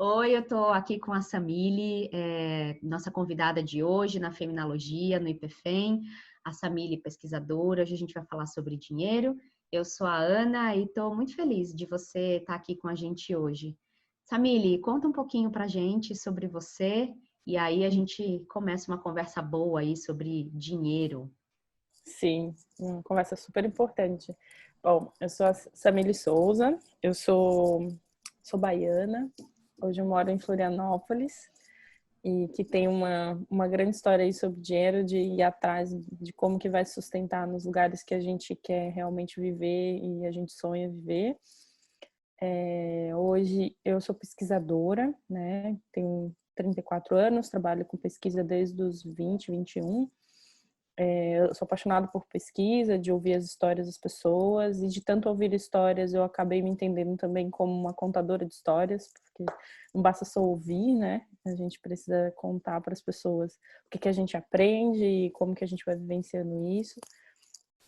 Oi, eu estou aqui com a Samile, nossa convidada de hoje na Feminologia, no IPFEM. A Samile, pesquisadora, hoje a gente vai falar sobre dinheiro. Eu sou a Ana e estou muito feliz de você estar aqui com a gente hoje. Samile, conta um pouquinho para a gente sobre você e aí a gente começa uma conversa boa aí sobre dinheiro. Sim, uma conversa super importante. Bom, eu sou a Samile Souza, eu sou baiana, hoje eu moro em Florianópolis e que tem uma grande história aí sobre dinheiro, de ir atrás de como que vai sustentar nos lugares que a gente quer realmente viver e a gente sonha viver. Hoje eu sou pesquisadora, né? Tenho 34 anos, trabalho com pesquisa desde os 20, 21. Eu sou apaixonada por pesquisa, de ouvir as histórias das pessoas, e de tanto ouvir histórias eu acabei me entendendo também como uma contadora de histórias, porque não basta só ouvir, né? A gente precisa contar para as pessoas o que que a gente aprende e como que a gente vai vivenciando isso.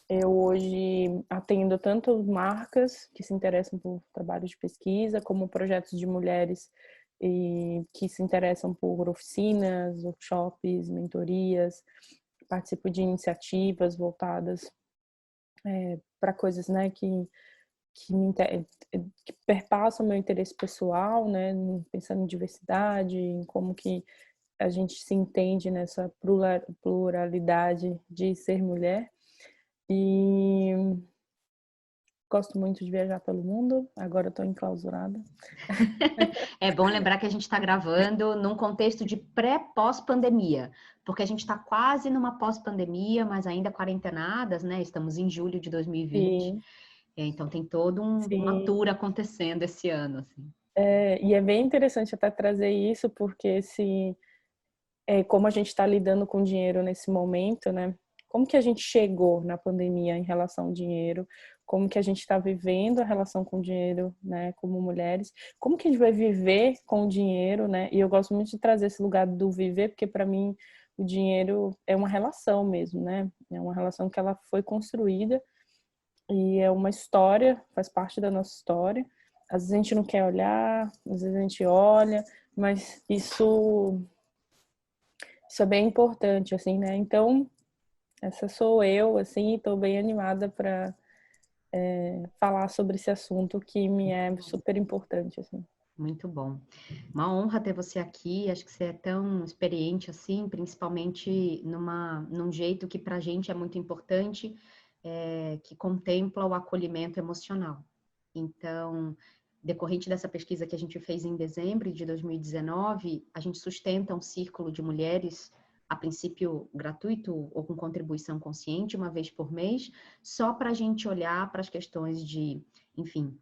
Eu hoje atendo tanto marcas que se interessam por trabalho de pesquisa, como projetos de mulheres e que se interessam por oficinas, workshops, mentorias. Participo de iniciativas voltadas para coisas, né, que perpassam o meu interesse pessoal, né, pensando em diversidade, em como que a gente se entende nessa pluralidade de ser mulher. E gosto muito de viajar pelo mundo, agora estou enclausurada. É bom lembrar que a gente está gravando num contexto de pré-pós-pandemia, porque a gente está quase numa pós-pandemia, mas ainda quarentenadas, né? Estamos em julho de 2020, Sim, então tem todo uma sim. tour acontecendo esse ano, assim. E é bem interessante até trazer isso, porque como a gente está lidando com dinheiro nesse momento, né? Como que a gente chegou na pandemia em relação ao dinheiro? Como que a gente está vivendo a relação com o dinheiro, né? Como mulheres? Como que a gente vai viver com o dinheiro, né? E eu gosto muito de trazer esse lugar do viver, porque para mim o dinheiro é uma relação mesmo, né? É uma relação que ela foi construída e é uma história, faz parte da nossa história. Às vezes a gente não quer olhar, às vezes a gente olha, mas isso é bem importante, assim, né? Então, essa sou eu, assim, e tô bem animada para falar sobre esse assunto que me é super importante, assim. Muito bom. Uma honra ter você aqui. Acho que você é tão experiente assim, principalmente num jeito que para a gente é muito importante, que contempla o acolhimento emocional. Então, decorrente dessa pesquisa que a gente fez em dezembro de 2019, a gente sustenta um círculo de mulheres, a princípio gratuito ou com contribuição consciente, uma vez por mês, só para a gente olhar para as questões de, enfim,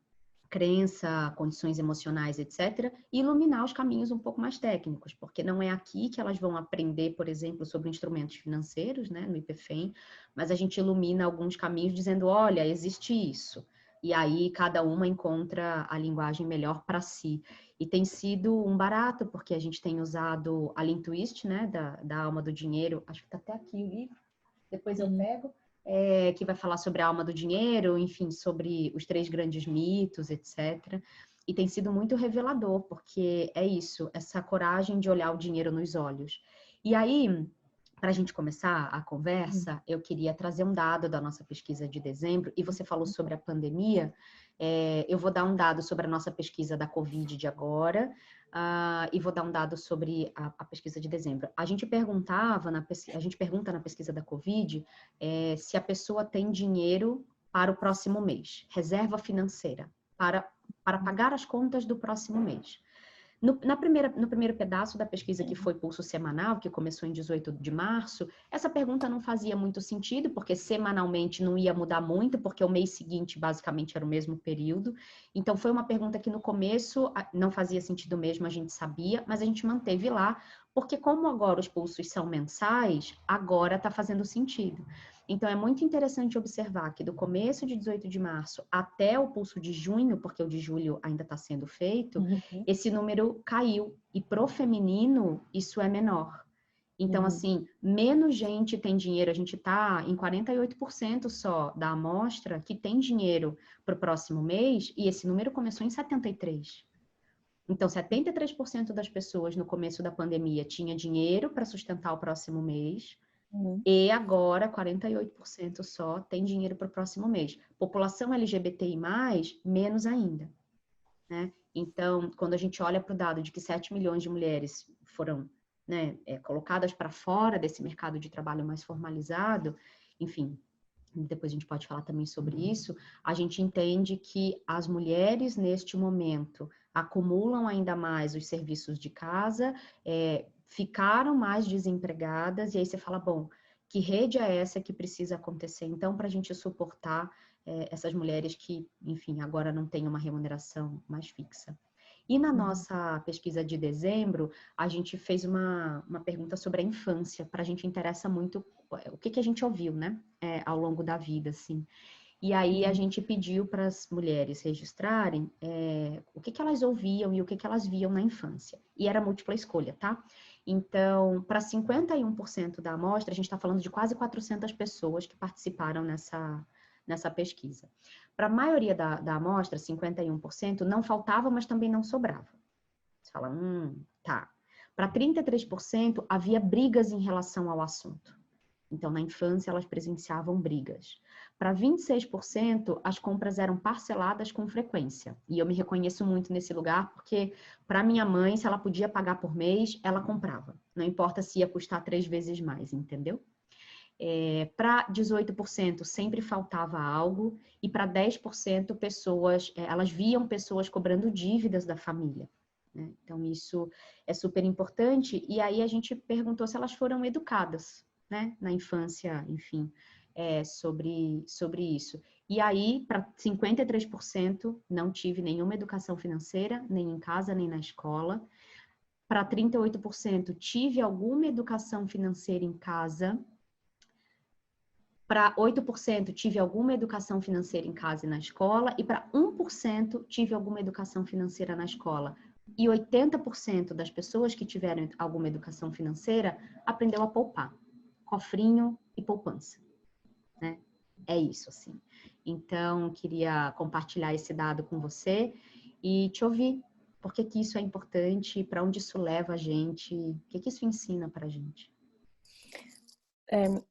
crença, condições emocionais, etc., e iluminar os caminhos um pouco mais técnicos, porque não é aqui que elas vão aprender, por exemplo, sobre instrumentos financeiros, né, no IPFEM, mas a gente ilumina alguns caminhos dizendo, olha, existe isso. E aí cada uma encontra a linguagem melhor para si. E tem sido um barato, porque a gente tem usado a Lean Twist, né, da Alma do Dinheiro, acho que está até aqui o livro, depois eu Uhum. pego, que vai falar sobre a alma do dinheiro, enfim, sobre os 3 grandes mitos, etc. E tem sido muito revelador, porque é isso, essa coragem de olhar o dinheiro nos olhos. E aí, para a gente começar a conversa, eu queria trazer um dado da nossa pesquisa de dezembro, e você falou sobre a pandemia, eu vou dar um dado sobre a nossa pesquisa da Covid de agora, e vou dar um dado sobre a pesquisa de dezembro. A gente pergunta na pesquisa da Covid se a pessoa tem dinheiro para o próximo mês, reserva financeira, para pagar as contas do próximo mês. No primeiro pedaço da pesquisa, que foi Pulso Semanal, que começou em 18 de março, essa pergunta não fazia muito sentido, porque semanalmente não ia mudar muito, porque o mês seguinte basicamente era o mesmo período. Então, foi uma pergunta que no começo não fazia sentido mesmo, a gente sabia, mas a gente manteve lá, porque como agora os pulsos são mensais, agora está fazendo sentido. Então, é muito interessante observar que do começo de 18 de março até o pulso de junho, porque o de julho ainda está sendo feito, Uhum. esse número caiu. E pro feminino, isso é menor. Então, Uhum. assim, menos gente tem dinheiro. A gente está em 48% só da amostra que tem dinheiro para o próximo mês, e esse número começou em 73%. Então, 73% das pessoas no começo da pandemia tinha dinheiro para sustentar o próximo mês, e agora 48% só tem dinheiro para o próximo mês. População LGBTI+, menos ainda, né? Então, quando a gente olha para o dado de que 7 milhões de mulheres foram, né, colocadas para fora desse mercado de trabalho mais formalizado, enfim, depois a gente pode falar também sobre isso, a gente entende que as mulheres, neste momento, acumulam ainda mais os serviços de casa, ficaram mais desempregadas, e aí você fala, bom, que rede é essa que precisa acontecer, então, para a gente suportar essas mulheres que, enfim, agora não têm uma remuneração mais fixa. E na nossa pesquisa de dezembro, a gente fez uma pergunta sobre a infância, para a gente interessa muito o que a gente ouviu, né, ao longo da vida, assim. E aí a gente pediu para as mulheres registrarem o que elas ouviam e o que elas viam na infância. E era múltipla escolha, tá? Então, para 51% da amostra, a gente está falando de quase 400 pessoas que participaram nessa pesquisa. Para a maioria da amostra, 51%, não faltava, mas também não sobrava. Você fala, tá. Para 33%, havia brigas em relação ao assunto. Então, na infância, elas presenciavam brigas. Para 26%, as compras eram parceladas com frequência. E eu me reconheço muito nesse lugar, porque para minha mãe, se ela podia pagar por mês, ela comprava. Não importa se ia custar 3 vezes mais, entendeu? Para 18%, sempre faltava algo. E para 10%, pessoas, elas viam pessoas cobrando dívidas da família. Né? Então, isso é super importante. E aí a gente perguntou se elas foram educadas, né, na infância, enfim, sobre isso. E aí, para 53%, não tive nenhuma educação financeira, nem em casa, nem na escola. Para 38%, tive alguma educação financeira em casa. Para 8%, tive alguma educação financeira em casa e na escola. E para 1%, tive alguma educação financeira na escola. E 80% das pessoas que tiveram alguma educação financeira aprendeu a poupar. Cofrinho e poupança, né? É isso, assim. Então, queria compartilhar esse dado com você e te ouvir. Por que que isso é importante? Para onde isso leva a gente? O que que isso ensina para a gente?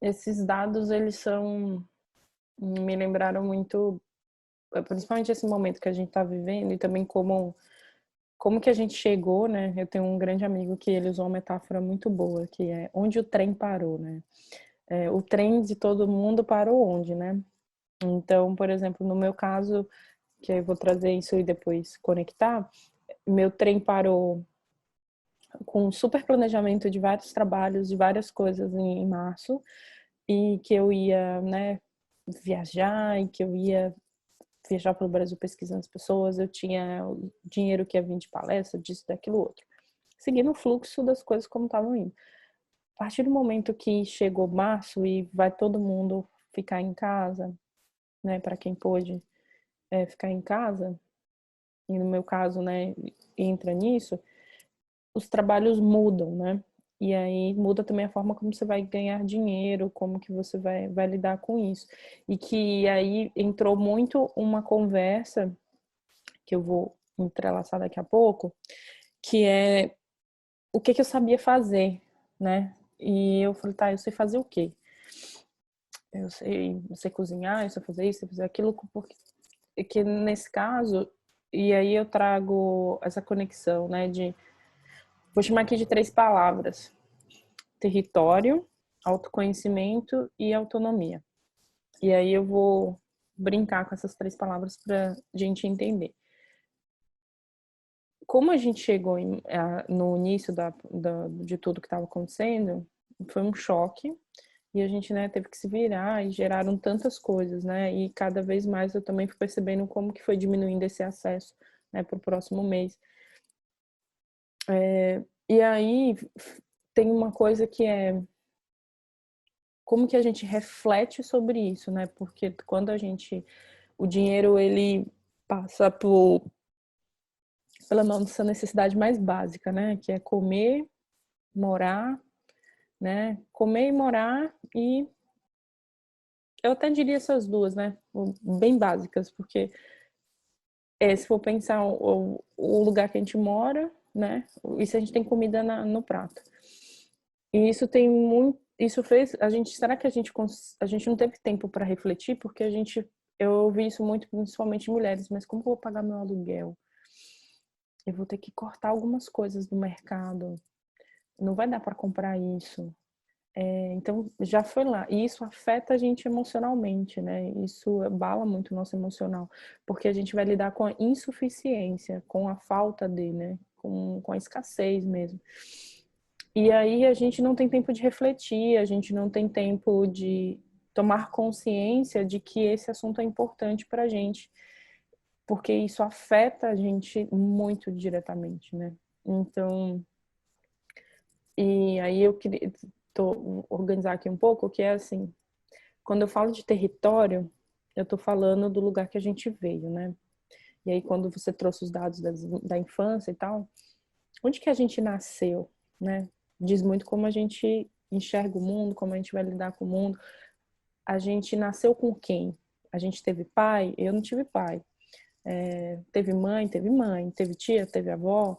Esses dados, eles me lembraram muito, principalmente esse momento que a gente está vivendo e também como que a gente chegou, né? Eu tenho um grande amigo que ele usou uma metáfora muito boa, que é onde o trem parou, né? O trem de todo mundo parou onde, né? Então, por exemplo, no meu caso, que eu vou trazer isso e depois conectar, meu trem parou com um super planejamento de vários trabalhos, de várias coisas em março, e que eu ia, né, viajar, e que eu ia viajar pelo Brasil pesquisando as pessoas, eu tinha o dinheiro que ia vir de palestra, disso, daquilo, outro. Seguindo o fluxo das coisas como estavam indo. A partir do momento que chegou março e vai todo mundo ficar em casa, né, para quem pôde ficar em casa, e no meu caso, né, entra nisso, os trabalhos mudam, né? E aí muda também a forma como você vai ganhar dinheiro, como que você vai lidar com isso. E que aí entrou muito uma conversa, que eu vou entrelaçar daqui a pouco, que é o que eu sabia fazer, né? E eu falei, tá, eu sei fazer o quê? Eu sei cozinhar, eu sei fazer isso, eu sei fazer aquilo, porque que nesse caso, e aí eu trago essa conexão, né, vou chamar aqui de 3 palavras: território, autoconhecimento e autonomia. E aí eu vou brincar com essas 3 palavras para a gente entender. Como a gente chegou no início de tudo que estava acontecendo, foi um choque, e a gente, né, teve que se virar, e geraram tantas coisas, né, e cada vez mais eu também fui percebendo como que foi diminuindo esse acesso, né, para o próximo mês. E aí tem uma coisa que é como que a gente reflete sobre isso, né? Porque quando o dinheiro ele passa pela nossa necessidade mais básica, né? Que é comer, morar, né? Comer e morar, e eu até diria essas duas, né? Bem básicas, porque se for pensar o lugar que a gente mora, né? E se a gente tem comida no prato. E isso tem muito, isso fez a gente, será que a gente não teve tempo para refletir porque eu ouvi isso muito principalmente em mulheres, mas como que eu vou pagar meu aluguel? Eu vou ter que cortar algumas coisas do mercado. Não vai dar para comprar isso. Então, já foi lá. E isso afeta a gente emocionalmente, né? Isso abala muito o nosso emocional. Porque a gente vai lidar com a insuficiência, com a falta de, né? Com a escassez mesmo. E aí a gente não tem tempo de refletir, a gente não tem tempo de tomar consciência de que esse assunto é importante para a gente. Porque isso afeta a gente muito diretamente, né? Então, e aí eu queria organizar aqui um pouco, que é assim, quando eu falo de território, eu estou falando do lugar que a gente veio, né? E aí quando você trouxe os dados da infância e tal, onde que a gente nasceu, né? Diz muito como a gente enxerga o mundo, como a gente vai lidar com o mundo. A gente nasceu com quem? A gente teve pai? Eu não tive pai. Teve mãe? Teve mãe. Teve tia? Teve avó?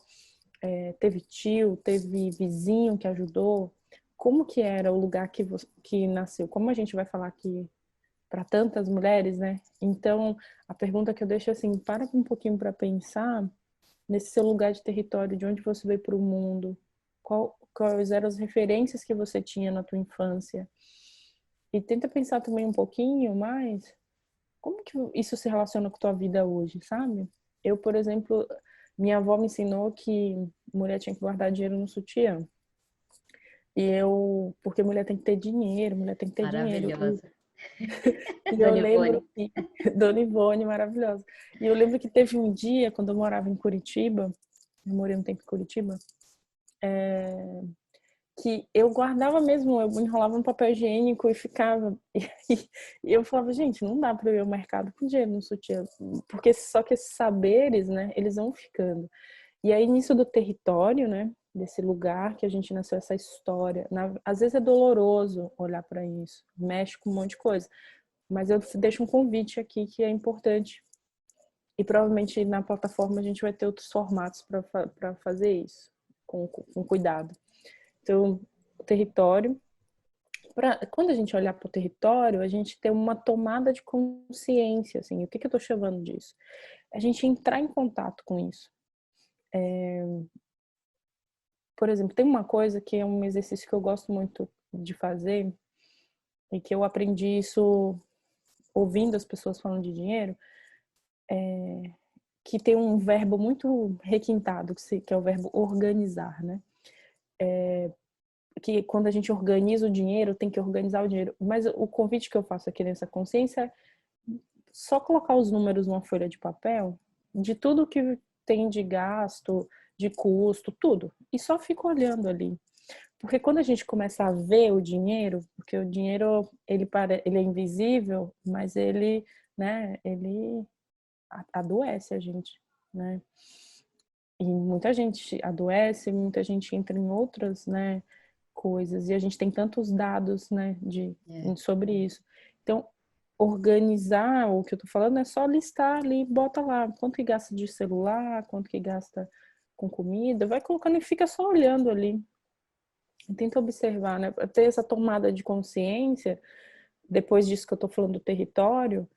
Teve tio? Teve vizinho que ajudou? Como que era o lugar que nasceu? Como a gente vai falar aqui para tantas mulheres, né? Então, a pergunta que eu deixo é assim, para um pouquinho para pensar nesse seu lugar de território, de onde você veio para o mundo, quais eram as referências que você tinha na tua infância. E tenta pensar também um pouquinho mais como que isso se relaciona com a tua vida hoje, sabe? Eu, por exemplo, minha avó me ensinou que mulher tinha que guardar dinheiro no sutiã. Porque mulher tem que ter dinheiro, mulher tem que ter dinheiro. Maravilhosa. E eu Dona lembro Ivone. que, Dona Ivone, maravilhosa. E eu lembro que teve um dia, quando eu morava em Curitiba, eu morei um tempo em Curitiba, que eu guardava mesmo, eu enrolava no papel higiênico e ficava. E eu falava, gente, não dá para eu ir ao mercado com dinheiro no sutiã, porque só que esses saberes, né, eles vão ficando. E aí, nisso do território, né, desse lugar que a gente nasceu, essa história, às vezes é doloroso olhar para isso, mexe com um monte de coisa, mas eu deixo um convite aqui que é importante. E provavelmente na plataforma a gente vai ter outros formatos para fazer isso, com cuidado. Então, o território. Quando a gente olhar para o território, a gente tem uma tomada de consciência, assim, o que eu estou chamando disso? A gente entrar em contato com isso. Por exemplo, tem uma coisa que é um exercício que eu gosto muito de fazer e que eu aprendi isso ouvindo as pessoas falando de dinheiro, que tem um verbo muito requintado, que é o verbo organizar, né? Que quando a gente organiza o dinheiro, tem que organizar o dinheiro. Mas o convite que eu faço aqui nessa consciência é só colocar os números numa folha de papel de tudo que tem de gasto, de custo, tudo. E só fica olhando ali. Porque quando a gente começa a ver o dinheiro, porque o dinheiro ele é invisível, mas ele, né, ele adoece a gente, né? E muita gente adoece, muita gente entra em outras, né, coisas, e a gente tem tantos dados, né, sobre isso. Então, organizar o que eu tô falando é só listar ali, bota lá quanto que gasta de celular, quanto que gasta com comida, vai colocando e fica só olhando ali. E tenta observar, né, ter essa tomada de consciência, depois disso que eu tô falando do território,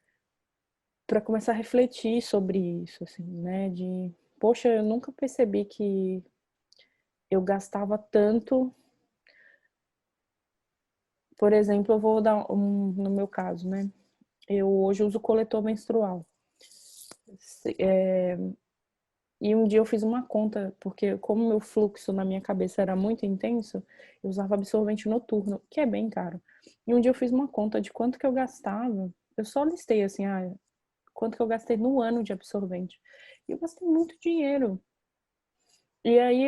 para começar a refletir sobre isso, assim, né, poxa, eu nunca percebi que eu gastava tanto. Por exemplo, eu vou dar no meu caso, né? Eu hoje uso coletor menstrual. E um dia eu fiz uma conta, porque como meu fluxo na minha cabeça era muito intenso, eu usava absorvente noturno, que é bem caro. E um dia eu fiz uma conta de quanto que eu gastava. Eu só listei assim, quanto que eu gastei no ano de absorvente. E eu gastei muito dinheiro. E aí,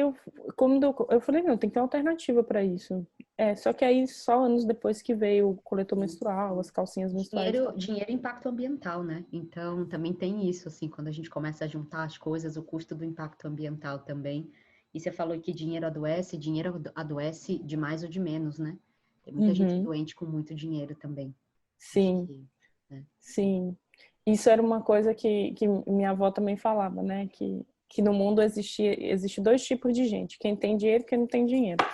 quando eu falei, não, tem que ter uma alternativa para isso. Só que aí, só anos depois que veio o coletor menstrual, as calcinhas menstruais e tal. Dinheiro é impacto ambiental, né? Então, também tem isso, assim, quando a gente começa a juntar as coisas, o custo do impacto ambiental também. E você falou que dinheiro adoece de mais ou de menos, né? Tem muita gente Uhum. doente com muito dinheiro também. Acho Sim, que, né? sim. isso era uma coisa que minha avó também falava, né? Que no mundo existe dois tipos de gente, quem tem dinheiro e quem não tem dinheiro.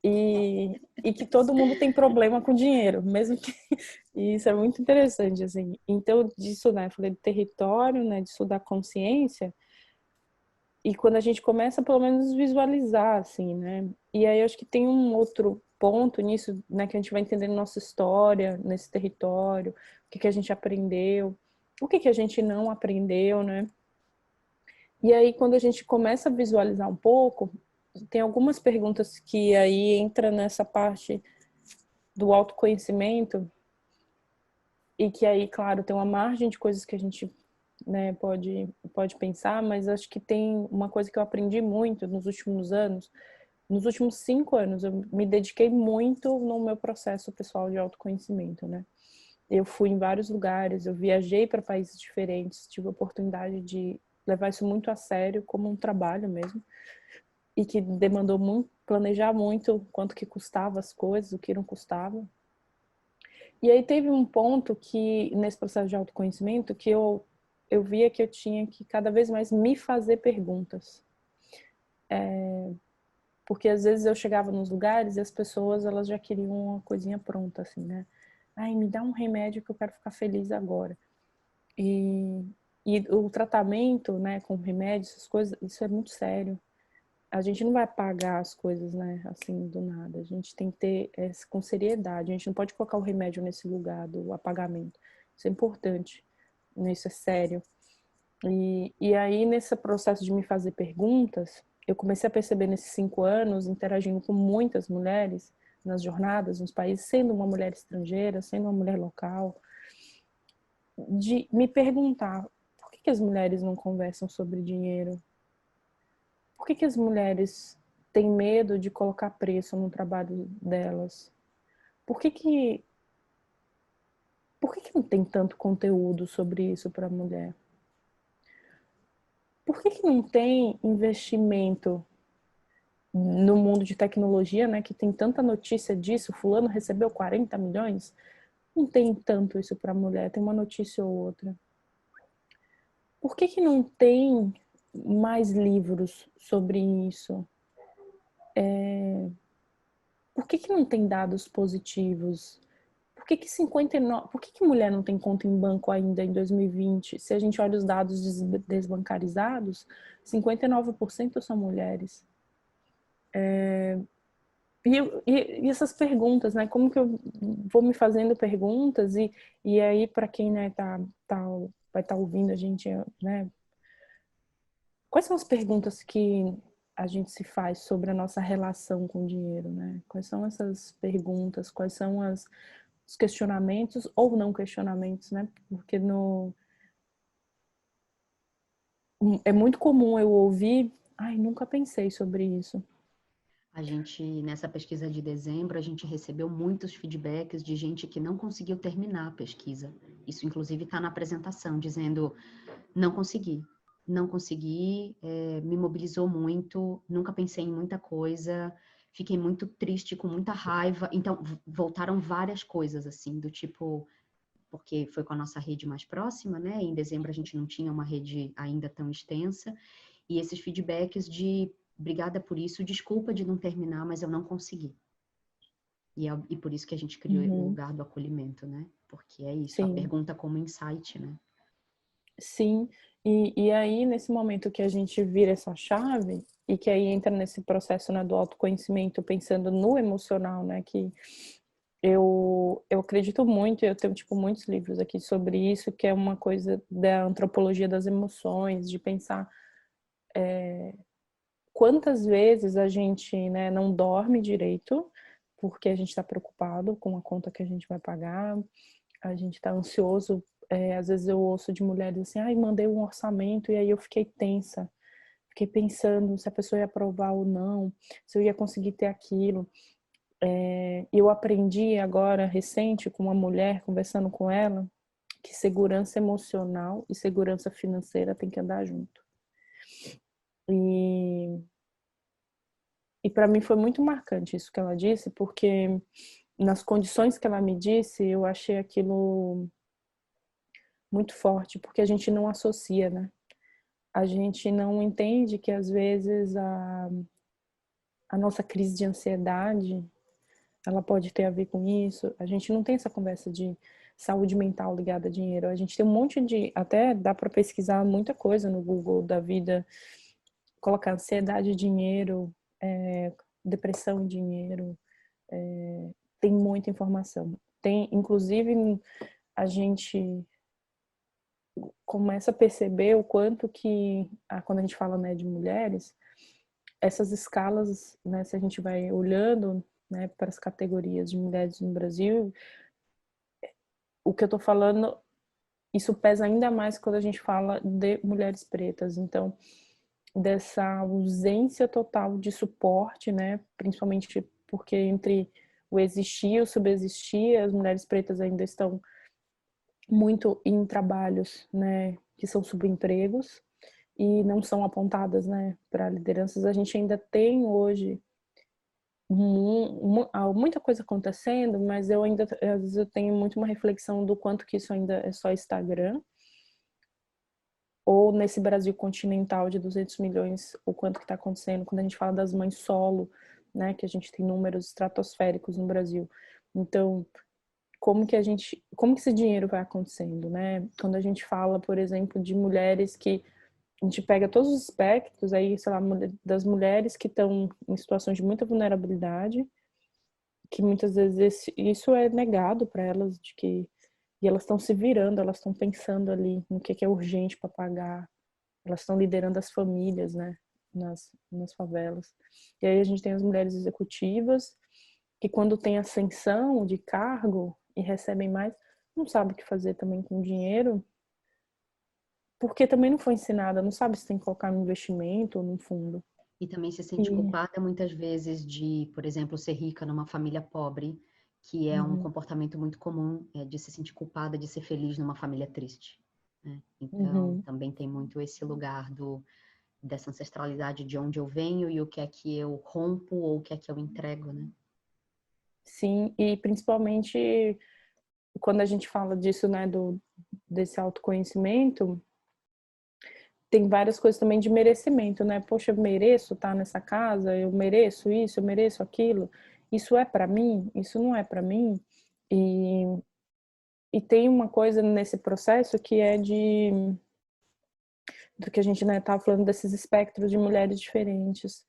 E que todo mundo tem problema com dinheiro, mesmo que... E isso é muito interessante, assim. Então, disso, né? Eu falei do território, né? De estudar consciência. E quando a gente começa, pelo menos, visualizar, assim, né? E aí eu acho que tem um outro ponto nisso, né? Que a gente vai entendendo nossa história nesse território, o que a gente aprendeu, o que a gente não aprendeu, né? E aí, quando a gente começa a visualizar um pouco, tem algumas perguntas que aí entra nessa parte do autoconhecimento e que aí, claro, tem uma margem de coisas que a gente, né, pode pensar, mas acho que tem uma coisa que eu aprendi muito nos últimos anos. Nos últimos 5 anos, eu me dediquei muito no meu processo pessoal de autoconhecimento, né? Eu fui em vários lugares, eu viajei para países diferentes, tive a oportunidade de levar isso muito a sério, como um trabalho mesmo, e que demandou muito, planejar muito quanto que custava as coisas, o que não custava. E aí teve um ponto que, nesse processo de autoconhecimento, que eu via que eu tinha que cada vez mais me fazer perguntas. Porque às vezes eu chegava nos lugares e as pessoas, elas já queriam uma coisinha pronta, assim, né? Ai, me dá um remédio que eu quero ficar feliz agora. E, e o tratamento, né, com remédios, essas coisas, isso é muito sério. A gente não vai pagar as coisas, né, assim, do nada. A gente tem que ter com seriedade. A gente não pode colocar o remédio nesse lugar do apagamento. Isso é importante. Isso é sério. E aí, nesse processo de me fazer perguntas, eu comecei a perceber nesses 5 anos, interagindo com muitas mulheres nas jornadas, nos países, sendo uma mulher estrangeira, sendo uma mulher local, de me perguntar por que as mulheres não conversam sobre dinheiro? Por que as mulheres têm medo de colocar preço no trabalho delas? Por que que, por que não tem tanto conteúdo sobre isso para a mulher? Por que não tem investimento no mundo de tecnologia, né, que tem tanta notícia disso, fulano recebeu 40 milhões? Não tem tanto isso para a mulher, tem uma notícia ou outra. Por que não tem mais livros sobre isso? Por que não tem dados positivos? Por que 59, por que mulher não tem conta em banco ainda em 2020? Se a gente olha os dados desbancarizados, 59% são mulheres. E essas perguntas, né? Como que eu vou me fazendo perguntas e aí para quem, né, vai estar ouvindo a gente, né? Quais são as perguntas que a gente se faz sobre a nossa relação com o dinheiro, né? Quais são essas perguntas? Quais são os questionamentos ou não questionamentos, né? Porque é muito comum eu ouvir, ai, nunca pensei sobre isso. A gente, nessa pesquisa de dezembro, a gente recebeu muitos feedbacks de gente que não conseguiu terminar a pesquisa. Isso, inclusive, está na apresentação, dizendo, não consegui, não consegui, me mobilizou muito, nunca pensei em muita coisa, fiquei muito triste, com muita raiva. Então, voltaram várias coisas, assim, do tipo, porque foi com a nossa rede mais próxima, né? Em dezembro a gente não tinha uma rede ainda tão extensa, e esses feedbacks de obrigada por isso, desculpa de não terminar, mas eu não consegui. E por isso que a gente criou o Uhum, lugar do acolhimento, né? Porque é isso, a sim, pergunta como insight, né? sim. E aí, nesse momento que a gente vira essa chave, e que aí entra nesse processo, né, do autoconhecimento, pensando no emocional, né, que eu acredito muito, eu tenho, tipo, muitos livros aqui sobre isso, que é uma coisa da antropologia das emoções, de pensar quantas vezes a gente, né, não dorme direito, porque a gente está preocupado com a conta que a gente vai pagar, a gente está ansioso. Às vezes eu ouço de mulheres assim, ai, mandei um orçamento e aí eu fiquei tensa. Fiquei pensando se a pessoa ia aprovar ou não, se eu ia conseguir ter aquilo. Eu aprendi agora, recente, com uma mulher, conversando com ela, que segurança emocional e segurança financeira tem que andar junto. E, e para mim foi muito marcante isso que ela disse, porque nas condições que ela me disse, eu achei aquilo muito forte, porque a gente não associa, né? A gente não entende que às vezes a nossa crise de ansiedade, ela pode ter a ver com isso. A gente não tem essa conversa de saúde mental ligada a dinheiro. A gente tem um monte de, até dá para pesquisar muita coisa no Google da vida, colocar ansiedade e dinheiro, depressão e dinheiro, tem muita informação. Tem, inclusive, a gente começa a perceber o quanto que, quando a gente fala, né, de mulheres, essas escalas, né, se a gente vai olhando, né, para as categorias de mulheres no Brasil, o que eu tô falando, isso pesa ainda mais quando a gente fala de mulheres pretas. Então, dessa ausência total de suporte, né, principalmente porque entre o existir e o subsistir, as mulheres pretas ainda estão muito em trabalhos, né, que são subempregos e não são apontadas, né, para lideranças. A gente ainda tem hoje muita coisa acontecendo, mas eu ainda, às vezes, eu tenho muito uma reflexão do quanto que isso ainda é só Instagram, ou nesse Brasil continental de 200 milhões, o quanto que está acontecendo quando a gente fala das mães solo, né, que a gente tem números estratosféricos no Brasil. Então, como que esse dinheiro vai acontecendo, né? Quando a gente fala, por exemplo, de mulheres que a gente pega todos os espectros aí, sei lá, das mulheres que estão em situações de muita vulnerabilidade, que muitas vezes isso é negado para elas, de que e elas estão se virando, elas estão pensando ali no que é urgente para pagar, elas estão liderando as famílias, né, nas favelas. E aí a gente tem as mulheres executivas que quando tem ascensão de cargo e recebem mais, não sabe o que fazer também com o dinheiro, porque também não foi ensinada, não sabe se tem que colocar no investimento ou no fundo. E também se sente E, culpada muitas vezes de, por exemplo, ser rica numa família pobre, que é um uhum, comportamento muito comum, de se sentir culpada de ser feliz numa família triste, né? Então, uhum. também tem muito esse lugar dessa ancestralidade de onde eu venho e o que é que eu rompo ou o que é que eu entrego, né? Sim, e principalmente quando a gente fala disso, né, desse autoconhecimento, tem várias coisas também de merecimento, né? Poxa, eu mereço estar nessa casa, eu mereço isso, eu mereço aquilo. Isso é para mim? Isso não é para mim? E, e tem uma coisa nesse processo que é do que a gente, né, tá falando desses espectros de mulheres diferentes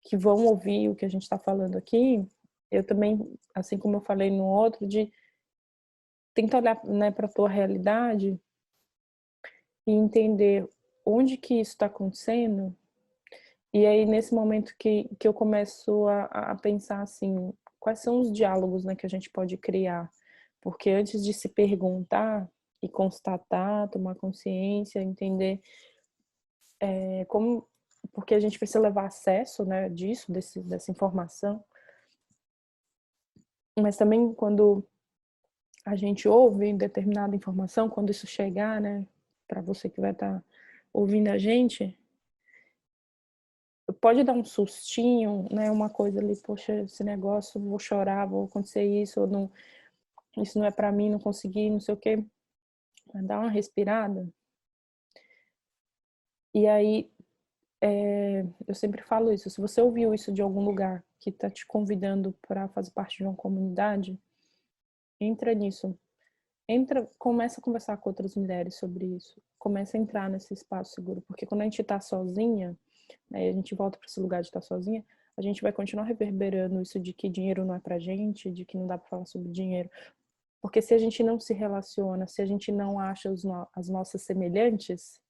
que vão ouvir o que a gente está falando aqui. Eu também, assim como eu falei no outro, de tentar olhar, né, para a tua realidade e entender onde que isso está acontecendo. E aí, nesse momento que eu começo a pensar assim, quais são os diálogos, né, que a gente pode criar? Porque antes de se perguntar e constatar, tomar consciência, entender como, porque a gente precisa levar acesso, né, dessa informação, mas também quando a gente ouve determinada informação, quando isso chegar, né, para você que vai estar ouvindo a gente, pode dar um sustinho, né, uma coisa ali, poxa, esse negócio, vou chorar, vou acontecer isso, ou não, isso não é para mim, não consegui, não sei o quê. Dá uma respirada. E aí, eu sempre falo isso, se você ouviu isso de algum lugar que está te convidando para fazer parte de uma comunidade, entra nisso. Começa a conversar com outras mulheres sobre isso. Começa a entrar nesse espaço seguro, porque quando a gente está sozinha, né, e a gente volta para esse lugar de estar sozinha, a gente vai continuar reverberando isso de que dinheiro não é pra gente, de que não dá para falar sobre dinheiro. Porque se a gente não se relaciona, se a gente não acha as nossas semelhantes,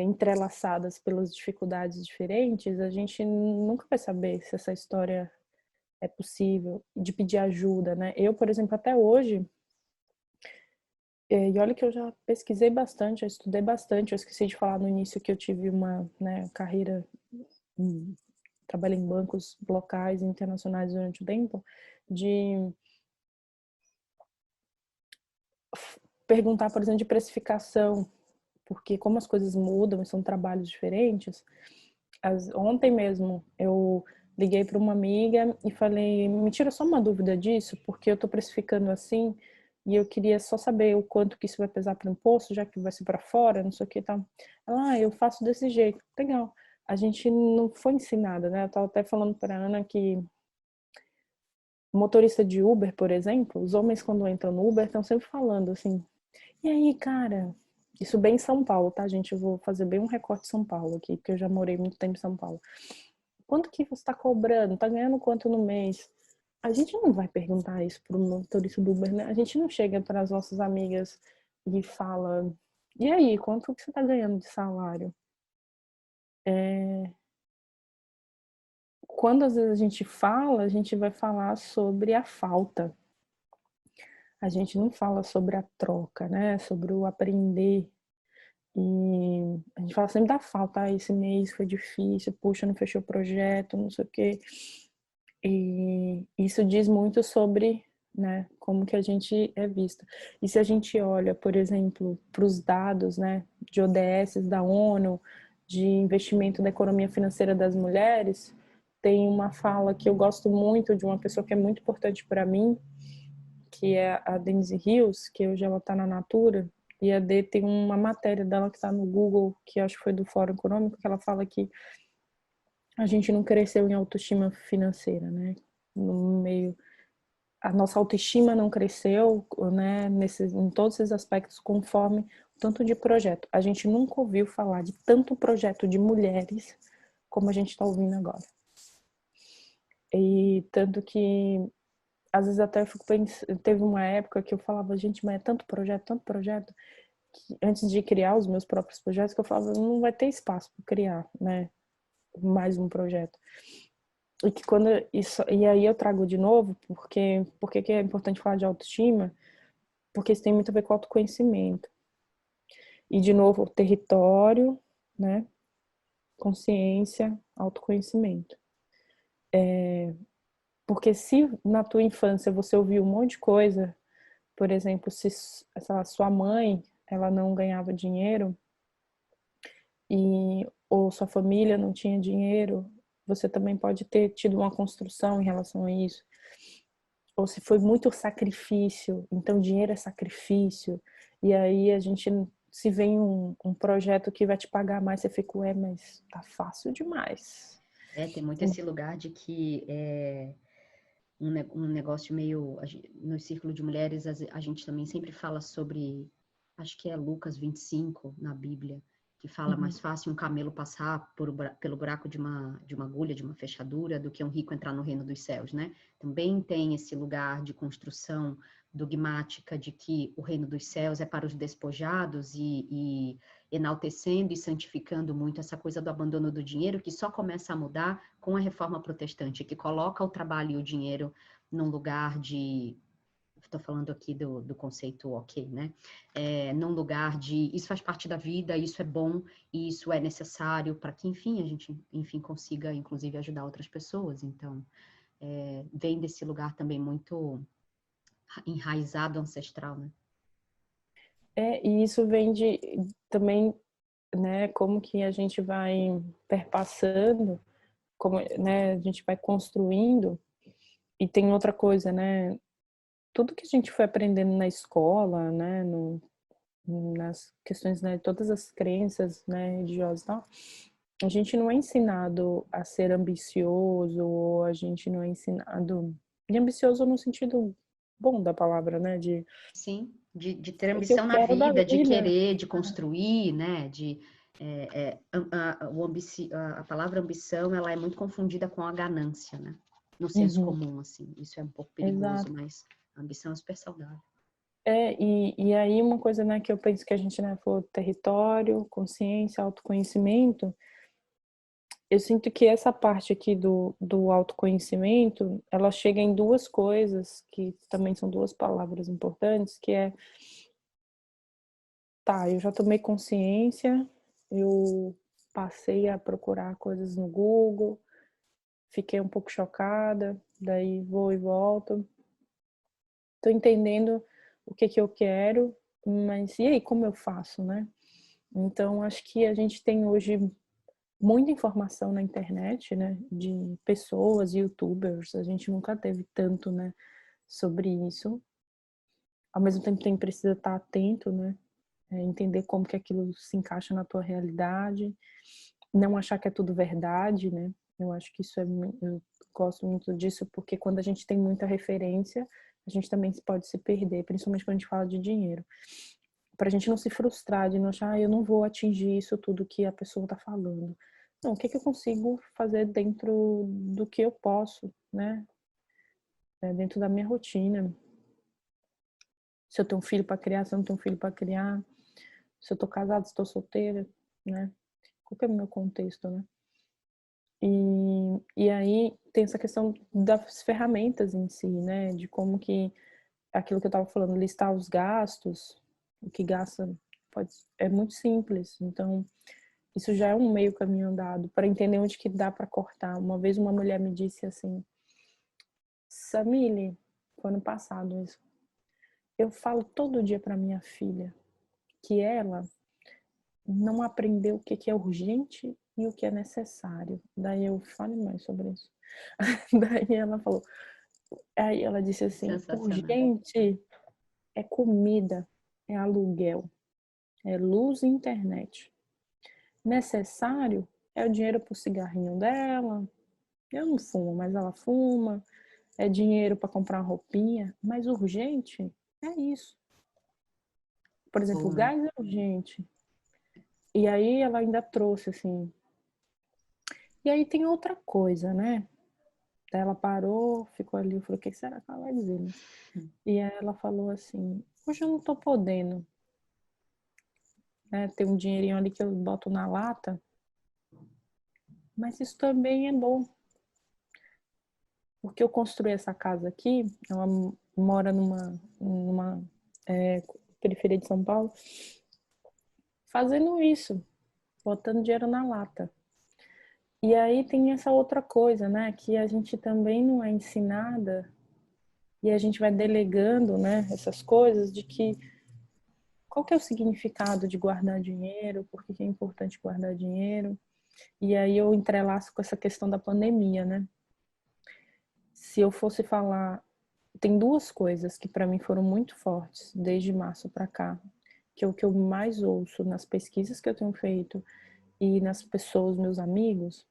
entrelaçadas pelas dificuldades diferentes, a gente nunca vai saber se essa história é possível, de pedir ajuda, né? Eu, por exemplo, até hoje, e olha que eu já pesquisei bastante, já estudei bastante, eu esqueci de falar no início que eu tive uma, né, carreira, trabalhei em bancos locais e internacionais durante o tempo, de perguntar, por exemplo, de precificação, porque como as coisas mudam e são trabalhos diferentes, ontem mesmo eu liguei para uma amiga e falei, me tira só uma dúvida disso, porque eu estou precificando assim, e eu queria só saber o quanto que isso vai pesar para o imposto, já que vai ser para fora, não sei o que e tal. Ela, eu faço desse jeito. Legal. A gente não foi ensinada, né? Eu estava até falando para a Ana que motorista de Uber, por exemplo, os homens quando entram no Uber estão sempre falando assim, e aí, cara, isso bem em São Paulo, tá, gente? Eu vou fazer bem um recorte de São Paulo aqui, porque eu já morei muito tempo em São Paulo. Quanto que você está cobrando? Tá ganhando quanto no mês? A gente não vai perguntar isso para o motorista do Uber, né? A gente não chega para as nossas amigas e fala, e aí, quanto que você está ganhando de salário? Quando às vezes a gente fala, a gente vai falar sobre a falta. A gente não fala sobre a troca, né? Sobre o aprender. E a gente fala sempre da falta. Esse mês foi difícil, puxa, não fechou o projeto, não sei o quê. E isso diz muito sobre, né, como que a gente é visto. E se a gente olha, por exemplo, para os dados, né, de ODS da ONU, de investimento na economia financeira das mulheres, tem uma fala que eu gosto muito de uma pessoa que é muito importante para mim, que é a Denise Rios, que hoje ela está na Natura, e a D tem uma matéria dela que está no Google, que acho que foi do Fórum Econômico, que ela fala que a gente não cresceu em autoestima financeira, né? No meio, a nossa autoestima não cresceu, né? Em todos esses aspectos, conforme o tanto de projeto. A gente nunca ouviu falar de tanto projeto de mulheres como a gente está ouvindo agora. E tanto que às vezes até eu fico pensando, teve uma época que eu falava, gente, mas é tanto projeto, que antes de criar os meus próprios projetos, que eu falava, não vai ter espaço para criar, né, mais um projeto. E que quando isso, e aí eu trago de novo, porque que é importante falar de autoestima? Porque isso tem muito a ver com autoconhecimento. E de novo, território, né, consciência, autoconhecimento. Porque se na tua infância você ouviu um monte de coisa, por exemplo, se sua mãe ela não ganhava dinheiro ou sua família não tinha dinheiro, você também pode ter tido uma construção em relação a isso. Ou se foi muito sacrifício, então dinheiro é sacrifício, e aí a gente se vem um projeto que vai te pagar mais, você fica, mas tá fácil demais. Tem muito esse lugar de que um negócio meio. No círculo de mulheres, a gente também sempre fala sobre. Acho que é Lucas 25 na Bíblia, que fala mais fácil um camelo passar pelo buraco de uma agulha, de uma fechadura, do que um rico entrar no reino dos céus, né? Também tem esse lugar de construção dogmática de que o reino dos céus é para os despojados e enaltecendo e santificando muito essa coisa do abandono do dinheiro, que só começa a mudar com a reforma protestante, que coloca o trabalho e o dinheiro num lugar de... Estou falando aqui do conceito ok, né? Num lugar de isso faz parte da vida, isso é bom, e isso é necessário para que, enfim, a gente, enfim, consiga, inclusive, ajudar outras pessoas. Então, vem desse lugar também muito enraizado, ancestral, né? E isso vem de também, né, como que a gente vai perpassando, como, né, a gente vai construindo. E tem outra coisa, né, tudo que a gente foi aprendendo na escola, né, nas questões, né, todas as crenças, né, religiosas e tal, a gente não é ensinado a ser ambicioso, ou a gente não é ensinado, e ambicioso no sentido bom da palavra, né, de Sim, de ter o que eu ambição na quero da vida, de vida. querer, de construir, né? A palavra ambição, ela é muito confundida com a ganância, né? No senso Uhum, comum, assim. Isso é um pouco perigoso, exato. mas a ambição é super saudável. E aí uma coisa, né, que eu penso que a gente, né, falou território, consciência, autoconhecimento, eu sinto que essa parte aqui do autoconhecimento, ela chega em duas coisas, que também são duas palavras importantes, que é, tá, eu já tomei consciência, eu passei a procurar coisas no Google, fiquei um pouco chocada, daí vou e volto, tô entendendo o que que eu quero, mas e aí, como eu faço, né? Então, acho que a gente tem hoje muita informação na internet, né, de pessoas, youtubers, a gente nunca teve tanto, né, sobre isso. ao mesmo tempo tem precisa estar atento, né? Entender como que aquilo se encaixa na tua realidade, não achar que é tudo verdade, né? Eu acho que isso eu gosto muito disso, porque quando a gente tem muita referência, a gente também pode se perder, principalmente quando a gente fala de dinheiro. Pra gente não se frustrar, de não achar, eu não vou atingir isso tudo que a pessoa tá falando. Não, o que eu consigo fazer dentro do que eu posso, né? Dentro da minha rotina. Se eu tenho um filho para criar, se eu não tenho um filho para criar, se eu tô casada, se estou solteira, né? Qual que é o meu contexto, né? E aí tem essa questão das ferramentas em si, né? De como que aquilo que eu estava falando, listar os gastos, o que gasta é muito simples. Então, isso já é um meio caminho andado para entender onde que dá para cortar. Uma vez uma mulher me disse assim, Samile, foi ano passado isso. Eu falo todo dia para minha filha que ela não aprendeu o que é urgente e o que é necessário. Daí eu fale mais sobre isso. Daí ela falou, aí ela disse assim, Sensacional. urgente é comida, é aluguel, é luz e internet. Necessário é o dinheiro pro cigarrinho dela. Eu não fumo, mas ela fuma. É dinheiro para comprar uma roupinha. Mas urgente é isso. Por exemplo, o Boa. gás é urgente. E aí ela ainda trouxe assim. E aí tem outra coisa, né? Daí ela parou, ficou ali, eu falei, o que será que ela vai dizer, né? E aí ela falou assim, hoje eu não tô podendo, né? Tem um dinheirinho ali que eu boto na lata, mas isso também é bom. Porque eu construí essa casa aqui, ela mora numa periferia de São Paulo, fazendo isso, botando dinheiro na lata. E aí tem essa outra coisa, né? Que a gente também não é ensinada e a gente vai delegando, né? Essas coisas de que qual que é o significado de guardar dinheiro, por que é importante guardar dinheiro. E aí eu entrelaço com essa questão da pandemia, né? Se eu fosse falar, tem duas coisas que para mim foram muito fortes desde março para cá, que é o que eu mais ouço nas pesquisas que eu tenho feito e nas pessoas, meus amigos,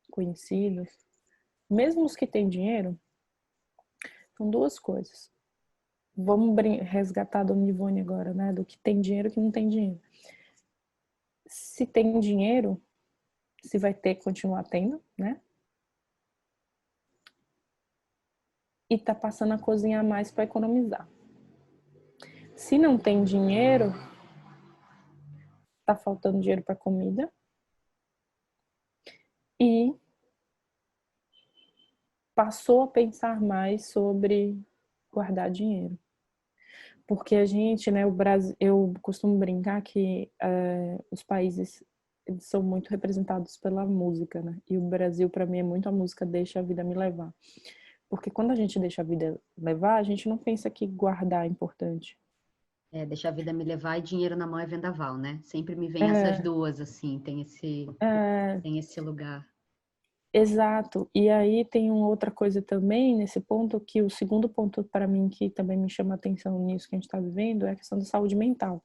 conhecidos, mesmo os que têm dinheiro, são duas coisas. Vamos resgatar a Dona Ivone agora, né? Do que tem dinheiro e que não tem dinheiro. Se tem dinheiro, se vai ter que continuar tendo, né? E tá passando a cozinhar mais para economizar. Se não tem dinheiro, tá faltando dinheiro para comida e passou a pensar mais sobre guardar dinheiro. Porque a gente, né, o Brasil, eu costumo brincar que os países eles são muito representados pela música, né? E o Brasil, para mim, é muito a música Deixa a Vida Me Levar. Porque quando a gente deixa a vida levar, a gente não pensa que guardar é importante. Deixa a vida me levar e dinheiro na mão é vendaval, né? Sempre me vem essas É, duas, assim, é, tem esse lugar. exato. E aí tem uma outra coisa também nesse ponto, que o segundo ponto para mim que também me chama a atenção nisso que a gente está vivendo é a questão da saúde mental.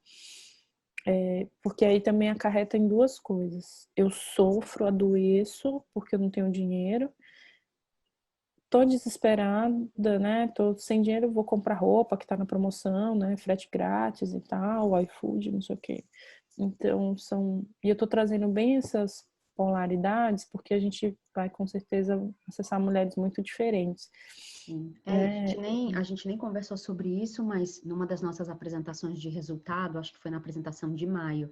Porque aí também acarreta em duas coisas. Eu sofro, adoeço porque eu não tenho dinheiro. Tô desesperada, né? Tô sem dinheiro, vou comprar roupa que tá na promoção, né? Frete grátis e tal, iFood, não sei o quê. Então, E eu tô trazendo bem essas polaridades porque a gente vai, com certeza, acessar mulheres muito diferentes, Sim. E né? a gente nem conversou sobre isso, mas numa das nossas apresentações de resultado, acho que foi na apresentação de maio,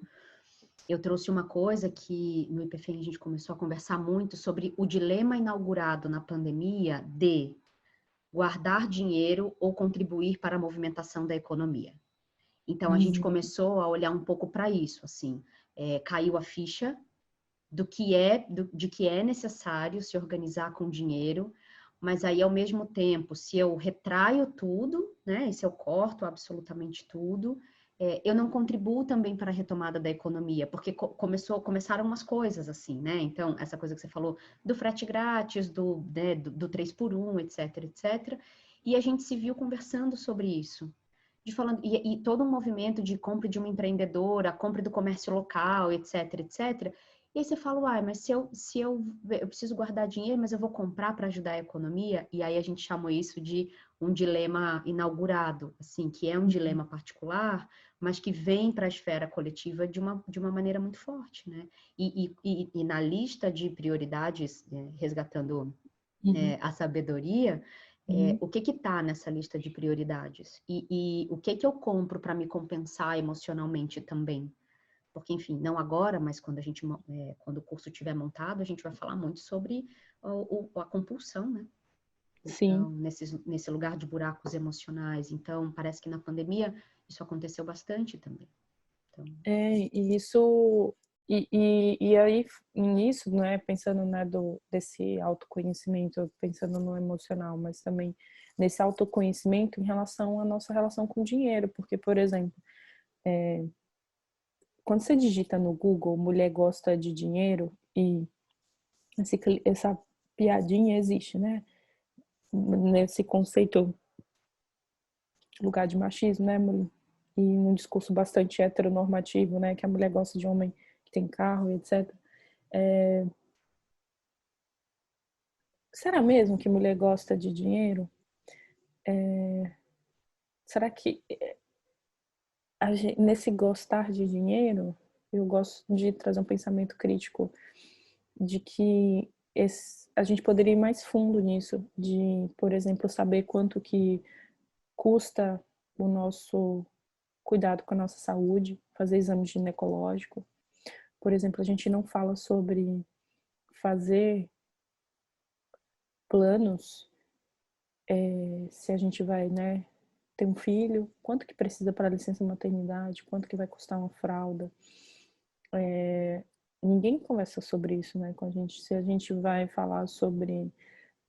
eu trouxe uma coisa que no IPFM a gente começou a conversar muito sobre o dilema inaugurado na pandemia de guardar dinheiro ou contribuir para a movimentação da economia. Então a gente Uhum. começou a olhar um pouco para isso, assim, caiu a ficha de que é necessário se organizar com dinheiro, mas aí ao mesmo tempo, se eu retraio tudo, né, e se eu corto absolutamente tudo, eu não contribuo também para a retomada da economia, porque começaram umas coisas assim, né? Então, essa coisa que você falou do frete grátis, do 3 por 1, etc, etc. E a gente se viu conversando sobre isso. e todo um movimento de compra de uma empreendedora, compra do comércio local, etc, etc. E aí você fala, uai, mas eu preciso guardar dinheiro, mas eu vou comprar para ajudar a economia? E aí a gente chamou isso de um dilema inaugurado, assim, que é um dilema particular, mas que vem para a esfera coletiva de uma maneira muito forte, né? E na lista de prioridades, resgatando a sabedoria, Uhum. o que está nessa lista de prioridades? E o que eu compro para me compensar emocionalmente também? Porque, enfim, não agora, mas quando o curso estiver montado, a gente vai falar muito sobre a compulsão, né? Sim. Então, nesse lugar de buracos emocionais. Então, parece que na pandemia isso aconteceu bastante também. Então, E isso e aí nisso, né, pensando, né, desse autoconhecimento, pensando no emocional, mas também nesse autoconhecimento em relação à nossa relação com o dinheiro, porque, por exemplo, quando você digita no Google mulher gosta de dinheiro e essa piadinha existe, né? Nesse conceito, lugar de machismo, né? E um discurso bastante heteronormativo, né? Que a mulher gosta de homem que tem carro, etc. Será mesmo que mulher gosta de dinheiro? Será que nesse gostar de dinheiro, eu gosto de trazer um pensamento crítico de que a gente poderia ir mais fundo nisso, de, por exemplo, saber quanto que custa o nosso cuidado com a nossa saúde, fazer exame ginecológico. Por exemplo, a gente não fala sobre fazer planos, se a gente vai, né, ter um filho, quanto que precisa para a licença maternidade, quanto que vai custar uma fralda. Ninguém conversa sobre isso, né, com a gente. Se a gente vai falar sobre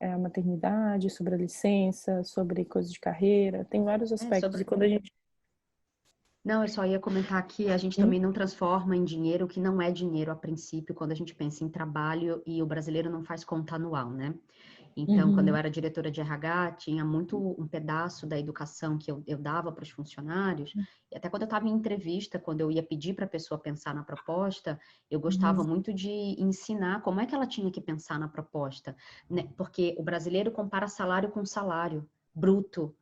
a maternidade, sobre a licença, sobre coisas de carreira, tem vários aspectos. E sobre quando a gente... Não, eu só ia comentar que a gente também não transforma em dinheiro o que não é dinheiro a princípio, quando a gente pensa em trabalho e o brasileiro não faz conta anual, né? Então, quando eu Uhum, era diretora de RH, tinha muito um pedaço da educação que eu dava para os funcionários, e até quando eu estava em entrevista, quando eu ia pedir para a pessoa pensar na proposta, eu gostava uhum, muito de ensinar como é que ela tinha que pensar na proposta, né? Porque o brasileiro compara salário com salário bruto.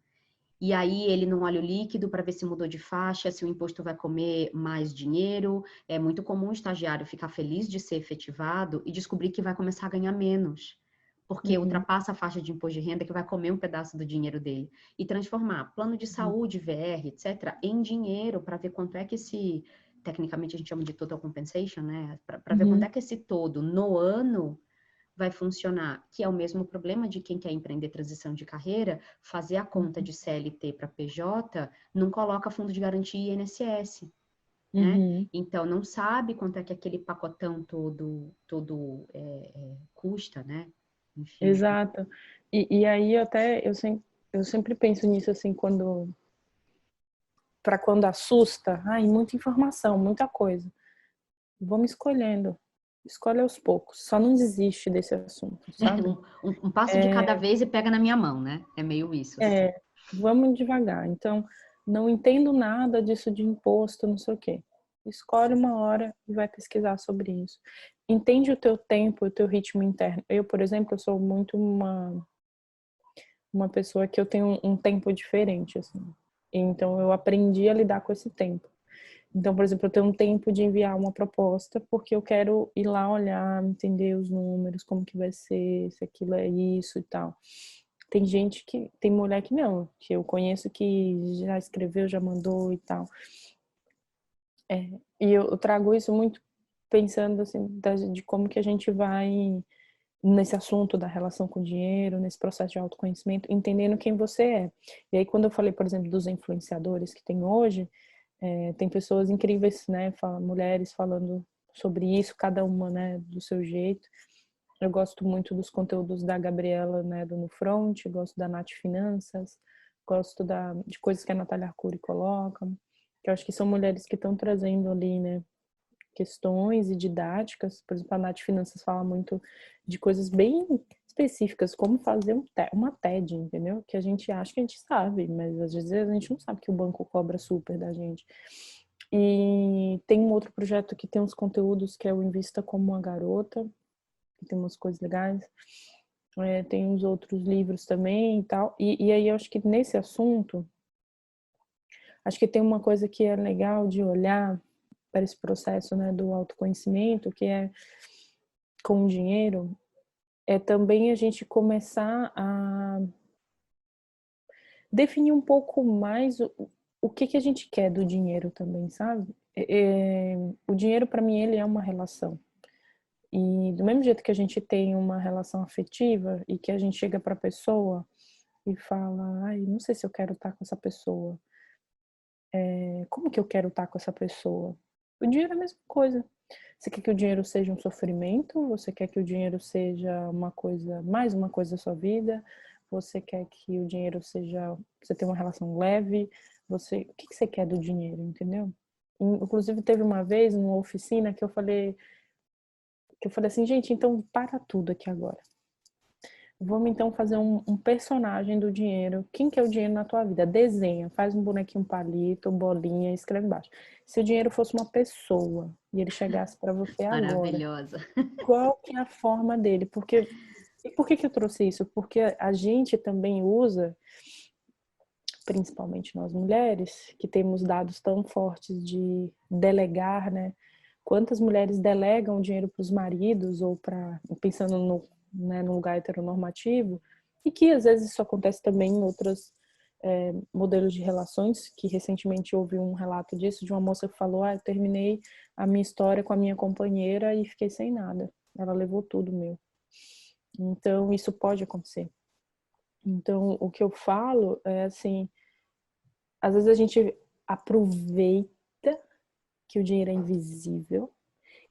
E aí ele não olha o líquido para ver se mudou de faixa, se o imposto vai comer mais dinheiro. É muito comum o estagiário ficar feliz de ser efetivado e descobrir que vai começar a ganhar menos, porque uhum, ultrapassa a faixa de imposto de renda que vai comer um pedaço do dinheiro dele. E transformar plano de uhum, saúde, VR, etc., em dinheiro para ver quanto é que tecnicamente a gente chama de total compensation, né? Para ver quanto uhum, é que esse todo no ano vai funcionar, que é o mesmo problema de quem quer empreender transição de carreira, fazer a conta de CLT para PJ, não coloca fundo de garantia e INSS, né? uhum. Então, não sabe quanto é que aquele pacotão todo custa, né? Enfim. Exato. E aí eu sempre penso nisso assim, quando assusta, ai, muita informação, muita coisa. Vamos escolhendo. Escolhe aos poucos. Só não desiste desse assunto, sabe? Um passo de cada vez e pega na minha mão, né? É meio isso, assim. Vamos devagar. Então, não entendo nada disso de imposto, não sei o quê. Escolhe uma hora e vai pesquisar sobre isso. Entende o teu tempo, o teu ritmo interno. Eu, por exemplo, eu sou muito uma pessoa que eu tenho um tempo diferente, assim. Então, eu aprendi a lidar com esse tempo. Então, por exemplo, eu tenho um tempo de enviar uma proposta porque eu quero ir lá olhar, entender os números, como que vai ser, se aquilo é isso e tal. Tem mulher que não, que eu conheço que já escreveu, já mandou e tal. E eu trago isso muito pensando assim, de como que a gente vai nesse assunto da relação com o dinheiro, nesse processo de autoconhecimento, entendendo quem você é. E aí, quando eu falei, por exemplo, dos influenciadores que tem hoje, tem pessoas incríveis, né, mulheres falando sobre isso, cada uma, né, do seu jeito. Eu gosto muito dos conteúdos da Gabriela, né, do No Front, gosto da Nath Finanças, gosto de coisas que a Natália Arcuri coloca, que eu acho que são mulheres que estão trazendo ali, né, questões e didáticas. Por exemplo, a Nath Finanças fala muito de coisas bem específicas, como fazer uma TED, entendeu? Que a gente acha que a gente sabe, mas às vezes a gente não sabe que o banco cobra super da gente. E tem um outro projeto que tem uns conteúdos que é o Invista como uma Garota, que tem umas coisas legais. Tem uns outros livros também e tal. E aí eu acho que nesse assunto, acho que tem uma coisa que é legal de olhar para esse processo, né, do autoconhecimento, que é com o dinheiro, é também a gente começar a definir um pouco mais o que a gente quer do dinheiro também, sabe? O dinheiro, para mim, ele é uma relação. E do mesmo jeito que a gente tem uma relação afetiva e que a gente chega para a pessoa e fala, ai, não sei se eu quero estar com essa pessoa. Como que eu quero estar com essa pessoa? O dinheiro é a mesma coisa. Você quer que o dinheiro seja um sofrimento? Você quer que o dinheiro seja uma coisa, mais uma coisa da sua vida? Você quer que o dinheiro seja, você tenha uma relação leve? O que você quer do dinheiro, entendeu? Inclusive teve uma vez numa oficina que eu falei assim, gente, então para tudo aqui agora. Vamos então fazer um personagem do dinheiro. Quem que é o dinheiro na tua vida? Desenha, faz um bonequinho palito, bolinha, escreve embaixo. Se o dinheiro fosse uma pessoa e ele chegasse para você agora, Maravilhosa. qual que é a forma dele? E por que eu trouxe isso? Porque a gente também usa, principalmente nós mulheres, que temos dados tão fortes de delegar, né? Quantas mulheres delegam dinheiro para os maridos ou pensando no lugar heteronormativo, e que às vezes isso acontece também em outros modelos de relações, que recentemente houve um relato disso, de uma moça que falou, eu terminei a minha história com a minha companheira e fiquei sem nada. Ela levou tudo meu. Então, isso pode acontecer. Então, o que eu falo é assim, às vezes a gente aproveita que o dinheiro é invisível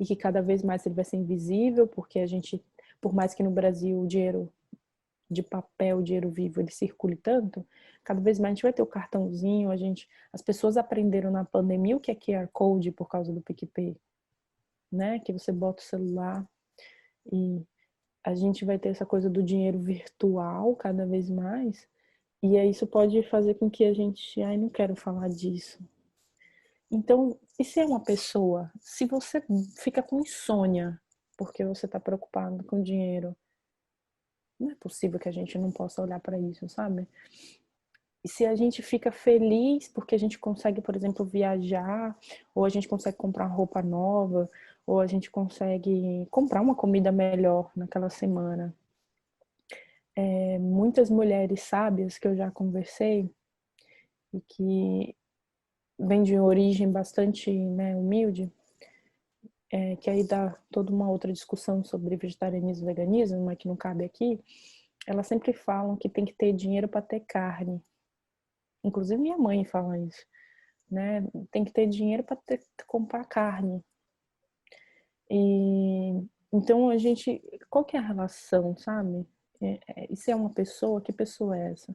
e que cada vez mais ele vai ser invisível, porque a gente, por mais que no Brasil o dinheiro de papel, o dinheiro vivo, ele circule tanto, cada vez mais a gente vai ter o cartãozinho, as pessoas aprenderam na pandemia o que é QR Code por causa do PicPay, né? Que você bota o celular e a gente vai ter essa coisa do dinheiro virtual cada vez mais, e aí isso pode fazer com que a gente, não quero falar disso. Então, e se é uma pessoa, se você fica com insônia porque você está preocupado com dinheiro, não é possível que a gente não possa olhar para isso, sabe? E se a gente fica feliz porque a gente consegue, por exemplo, viajar, ou a gente consegue comprar roupa nova, ou a gente consegue comprar uma comida melhor naquela semana. Muitas mulheres sábias que eu já conversei e que vêm de origem bastante, né, humilde, que aí dá toda uma outra discussão sobre vegetarianismo e veganismo, mas que não cabe aqui, elas sempre falam que tem que ter dinheiro para ter carne. Inclusive minha mãe fala isso, né? Tem que ter dinheiro para comprar carne. E então qual que é a relação, sabe? E se é uma pessoa, que pessoa é essa?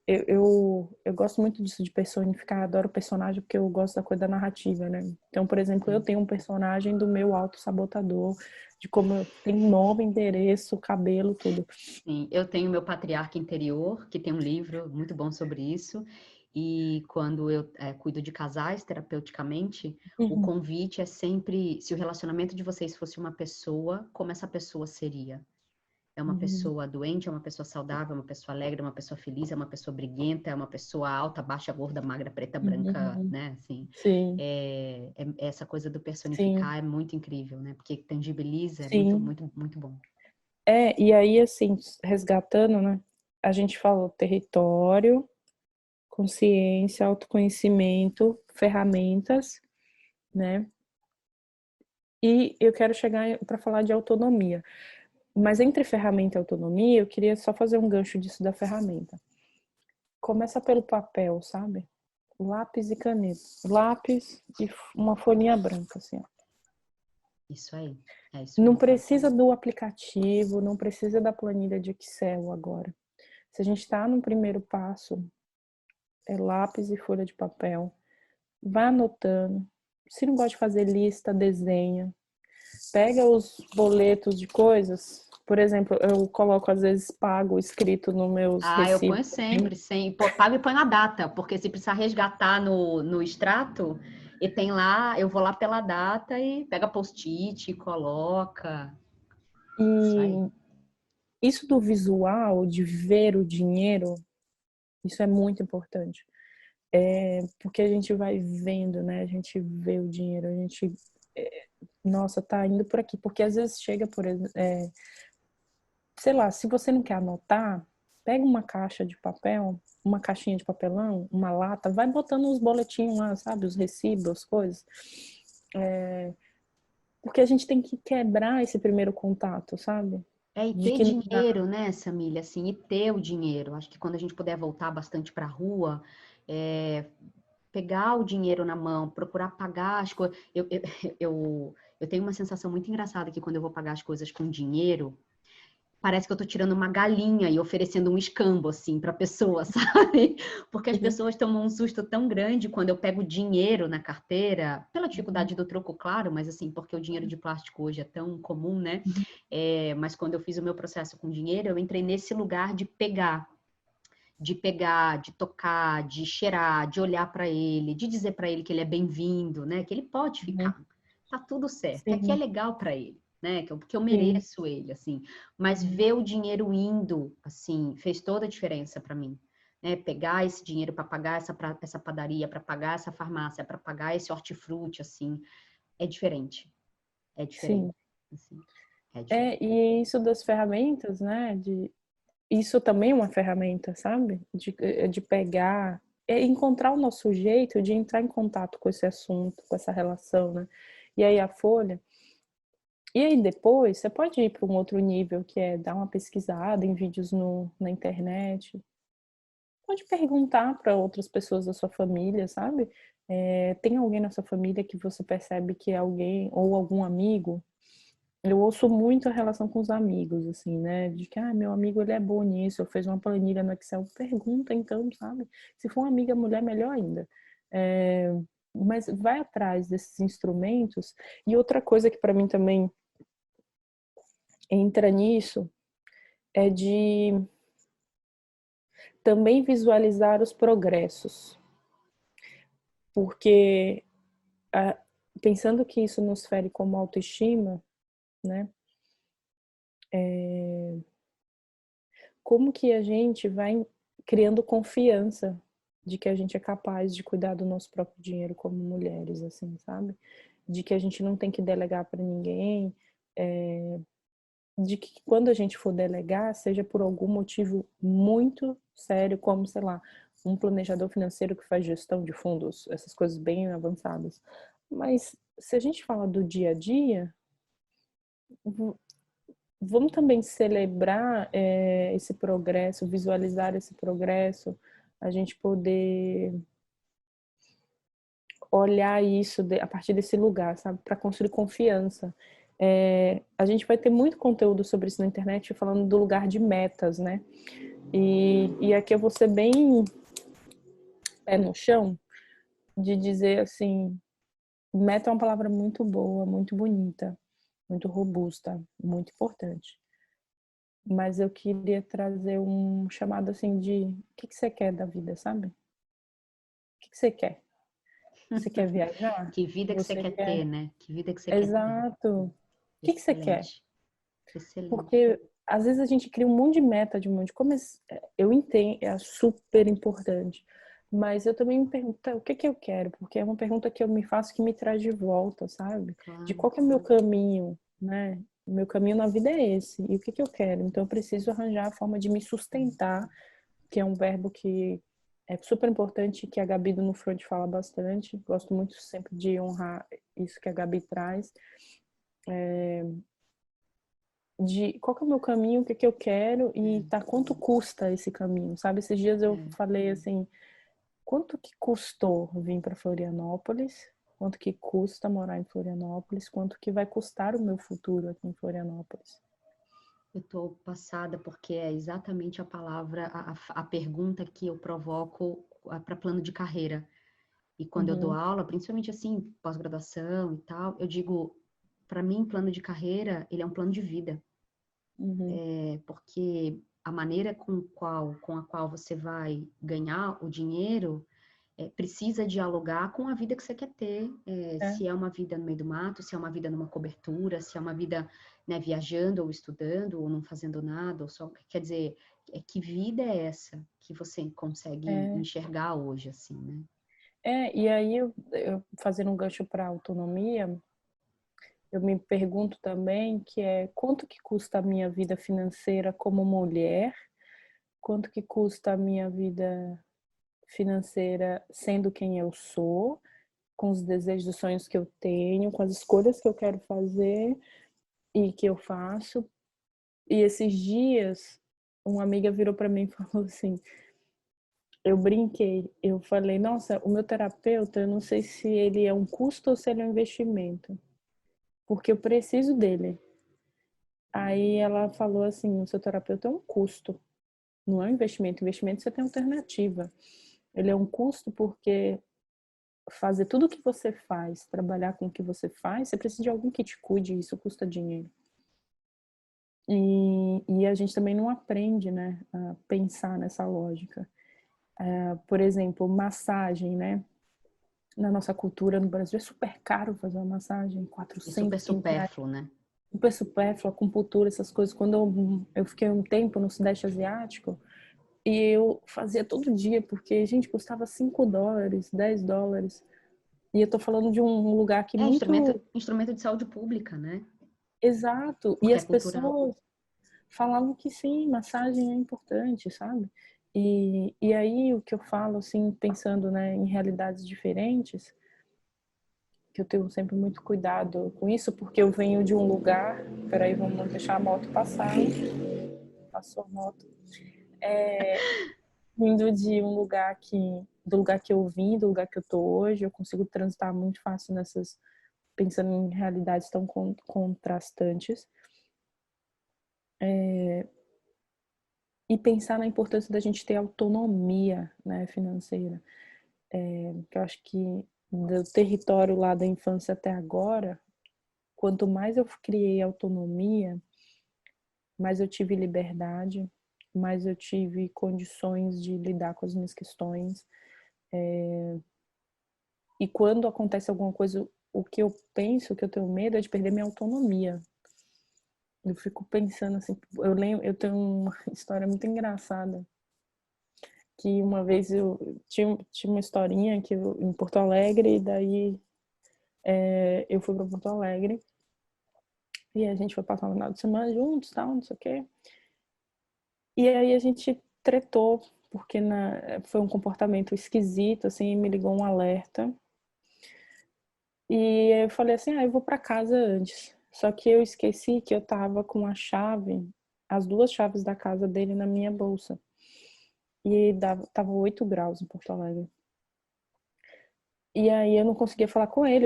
Eu gosto muito disso de personificar, adoro personagem porque eu gosto da coisa da narrativa, né? Então, por exemplo, eu tenho um personagem do meu autossabotador, de como eu tenho nome, endereço, cabelo, tudo. Sim, eu tenho meu Patriarca Interior, que tem um livro muito bom sobre isso. E quando eu cuido de casais terapeuticamente, o Uhum. convite é sempre, se o relacionamento de vocês fosse uma pessoa, como essa pessoa seria? É uma Uhum. pessoa doente, é uma pessoa saudável, é uma pessoa alegre, é uma pessoa feliz, é uma pessoa briguenta, é uma pessoa alta, baixa, gorda, magra, preta, branca, Uhum. né? Assim, Sim, essa coisa do sim, personificar é muito incrível, né? Porque tangibiliza, é muito, sim. muito, muito bom. E aí, assim, resgatando, né? A gente falou território, consciência, autoconhecimento, ferramentas, né? E eu quero chegar para falar de autonomia. Mas entre ferramenta e autonomia, eu queria só fazer um gancho disso da ferramenta. Começa pelo papel, sabe? Lápis e caneta. Lápis e uma folhinha branca, assim, ó. Isso aí, é isso Não mesmo. precisa do aplicativo, não precisa da planilha de Excel agora. Se a gente está no primeiro passo, é lápis e folha de papel. Vai anotando. Se não gosta de fazer lista, desenha. Pega os boletos de coisas, Por exemplo, eu coloco, às vezes, pago escrito nos meus Ah, eu ponho recibos. sempre, sem, pago e ponho a data, porque se precisar resgatar no extrato, e tem lá, eu vou lá pela data e pega post-it, coloca. Isso aí. E isso do visual, de ver o dinheiro, isso é muito importante. Porque a gente vai vendo, né? A gente vê o dinheiro, a gente... nossa, tá indo por aqui. Porque às vezes chega, por exemplo, sei lá, se você não quer anotar, pega uma caixa de papel, uma caixinha de papelão, uma lata, vai botando os boletins lá, sabe? Os recibos, as coisas. Porque a gente tem que quebrar esse primeiro contato, sabe? E De ter que não dá. dinheiro, né, Samília, assim, e ter o dinheiro. Acho que quando a gente puder voltar bastante para a rua, é, pegar o dinheiro na mão, procurar pagar as coisas. Eu tenho uma sensação muito engraçada que quando eu vou pagar as coisas com dinheiro, parece que eu tô tirando uma galinha e oferecendo um escambo, assim, pra pessoa, sabe? Porque as pessoas tomam um susto tão grande quando eu pego dinheiro na carteira, pela dificuldade do troco, claro, mas assim, porque o dinheiro de plástico hoje é tão comum, né? Mas quando eu fiz o meu processo com dinheiro, eu entrei nesse lugar de pegar, de tocar, de cheirar, de olhar para ele, de dizer para ele que ele é bem-vindo, né? Que ele pode Uhum. ficar, tá tudo certo, que aqui é Sim, legal para ele, né? Que eu sim. mereço ele, assim. Mas Uhum. ver o dinheiro indo, assim, fez toda a diferença para mim. Né? Pegar esse dinheiro para pagar essa padaria, para pagar essa farmácia, para pagar esse hortifruti, assim, é diferente. É diferente. Sim. Assim, é diferente. E isso das ferramentas, né? Isso também é uma ferramenta, sabe? De pegar, encontrar o nosso jeito de entrar em contato com esse assunto, com essa relação, né? E aí a Folha. E aí depois você pode ir para um outro nível, que é dar uma pesquisada em vídeos na internet. Pode perguntar para outras pessoas da sua família, sabe? Tem alguém na sua família que você percebe que é alguém, ou algum amigo. Eu ouço muito a relação com os amigos, assim, né? De que, meu amigo, ele é bom nisso, eu fiz uma planilha no Excel. Pergunta, então, sabe? Se for uma amiga mulher, melhor ainda. É, mas vai atrás desses instrumentos. E outra coisa que para mim também entra nisso é de também visualizar os progressos. Porque, ah, pensando que isso nos fere como autoestima, né? Como que a gente vai criando confiança de que a gente é capaz de cuidar do nosso próprio dinheiro como mulheres, assim, sabe? De que a gente não tem que delegar para ninguém, de que quando a gente for delegar, seja por algum motivo muito sério, como, sei lá, um planejador financeiro que faz gestão de fundos, essas coisas bem avançadas. Mas se a gente fala do dia a dia, vamos também celebrar esse progresso, visualizar esse progresso, a gente poder olhar isso a partir desse lugar, sabe? Para construir confiança. A gente vai ter muito conteúdo sobre isso na internet, falando do lugar de metas, né? E aqui eu vou ser bem pé no chão, de dizer assim, meta é uma palavra muito boa, muito bonita, muito robusta, muito importante. Mas eu queria trazer um chamado assim de o que você quer da vida, sabe? O que você quer? Você quer viajar? Que vida que você Você quer ter, quer... né? Que vida que você quer ter. Exato. O que você quer? Excelente, excelente. Porque às vezes a gente cria um monte de meta, de um monte de coisas. Eu entendo, é super importante. Mas eu também me pergunto, tá, o que eu quero? Porque é uma pergunta que eu me faço que me traz de volta, sabe? De Claro. qual que é o meu caminho, né? O meu caminho na vida é esse. E o que eu quero? Então eu preciso arranjar a forma de me sustentar, que é um verbo que é super importante, que a Gabi do No Front fala bastante. Gosto muito sempre de honrar isso que a Gabi traz. De qual que é o meu caminho, o que eu quero e tá, quanto custa esse caminho, sabe? Esses dias eu É. falei assim, quanto que custou vir para Florianópolis? Quanto que custa morar em Florianópolis? Quanto que vai custar o meu futuro aqui em Florianópolis? Eu estou passada porque é exatamente a palavra, a pergunta que eu provoco para plano de carreira. E quando eu dou Uhum, aula, principalmente assim, pós-graduação e tal, eu digo, para mim, plano de carreira, ele é um plano de vida. Uhum. Porque a maneira com a qual você vai ganhar o dinheiro precisa dialogar com a vida que você quer ter. É, Se é uma vida no meio do mato, se é uma vida numa cobertura, se é uma vida, né, viajando ou estudando ou não fazendo nada, ou só, quer dizer, que vida é essa que você consegue é, enxergar hoje, assim, né? e aí eu fazendo um gancho para autonomia, eu me pergunto também que é quanto que custa a minha vida financeira como mulher, quanto que custa a minha vida financeira sendo quem eu sou, com os desejos e sonhos que eu tenho, com as escolhas que eu quero fazer e que eu faço. E esses dias, uma amiga virou para mim e falou assim, eu brinquei, eu falei, nossa, o meu terapeuta, eu não sei se ele é um custo ou se ele é um investimento, porque eu preciso dele. Aí ela falou assim, o seu terapeuta é um custo, não é um investimento. Investimento você tem alternativa. Ele é um custo porque fazer tudo o que você faz, trabalhar com o que você faz, você precisa de alguém que te cuide, isso custa dinheiro. E a gente também não aprende, né, a pensar nessa lógica. Por exemplo, massagem, né? Na nossa cultura no Brasil é super caro fazer uma massagem, É super 400, 500 reais. supérfluo, né? Super supérflua, acupuntura, essas coisas. Quando eu fiquei um tempo no Sudeste Asiático, e eu fazia todo dia, porque, gente, custava $5, $10. E eu tô falando de um lugar aqui muito Instrumento de saúde pública, né? exato. E Porque é as cultural. pessoas falavam que sim, massagem é importante, sabe? E aí o que eu falo, assim, pensando, né, em realidades diferentes, que eu tenho sempre muito cuidado com isso, porque eu venho de um lugar. Peraí, vamos deixar a moto passar. Passou a moto. Vindo de um lugar do lugar que eu vim, do lugar que eu tô hoje, eu consigo transitar muito fácil nessas, pensando em realidades tão contrastantes. E pensar na importância da gente ter autonomia, né, financeira. Que eu acho que do território lá da infância até agora, quanto mais eu criei autonomia, mais eu tive liberdade, mais eu tive condições de lidar com as minhas questões. E quando acontece alguma coisa, o que eu penso, o que eu tenho medo é de perder minha autonomia. Eu fico pensando assim, eu lembro, eu tenho uma história muito engraçada, que uma vez eu tinha uma historinha que em Porto Alegre, e daí eu fui para Porto Alegre e a gente foi passar um final de semana juntos, tal, não sei o quê. E aí a gente tretou, porque foi um comportamento esquisito, assim, me ligou um alerta. E eu falei assim, eu vou para casa antes. Só que eu esqueci que eu tava com a chave, as duas chaves da casa dele na minha bolsa. E tava 8 graus em Porto Alegre. E aí eu não conseguia falar com ele.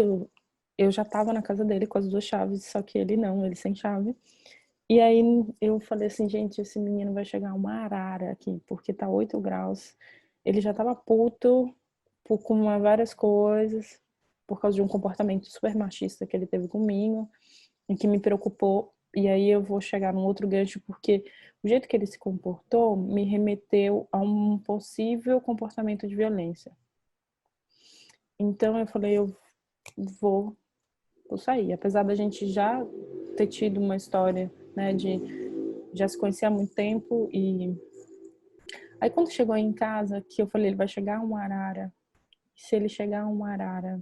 Eu já tava na casa dele com as duas chaves, só que ele não, ele sem chave. E aí eu falei assim, gente, esse menino vai chegar uma arara aqui, porque tá 8 graus. Ele já tava puto com várias coisas, por causa de um comportamento super machista que ele teve comigo, e que me preocupou. E aí eu vou chegar num outro gancho, porque o jeito que ele se comportou me remeteu a um possível comportamento de violência. Então eu falei, eu vou, vou sair. Apesar da gente já ter tido uma história, né, de já se conhecia há muito tempo. E aí quando chegou em casa, que eu falei, ele vai chegar um arara. Se ele chegar um arara,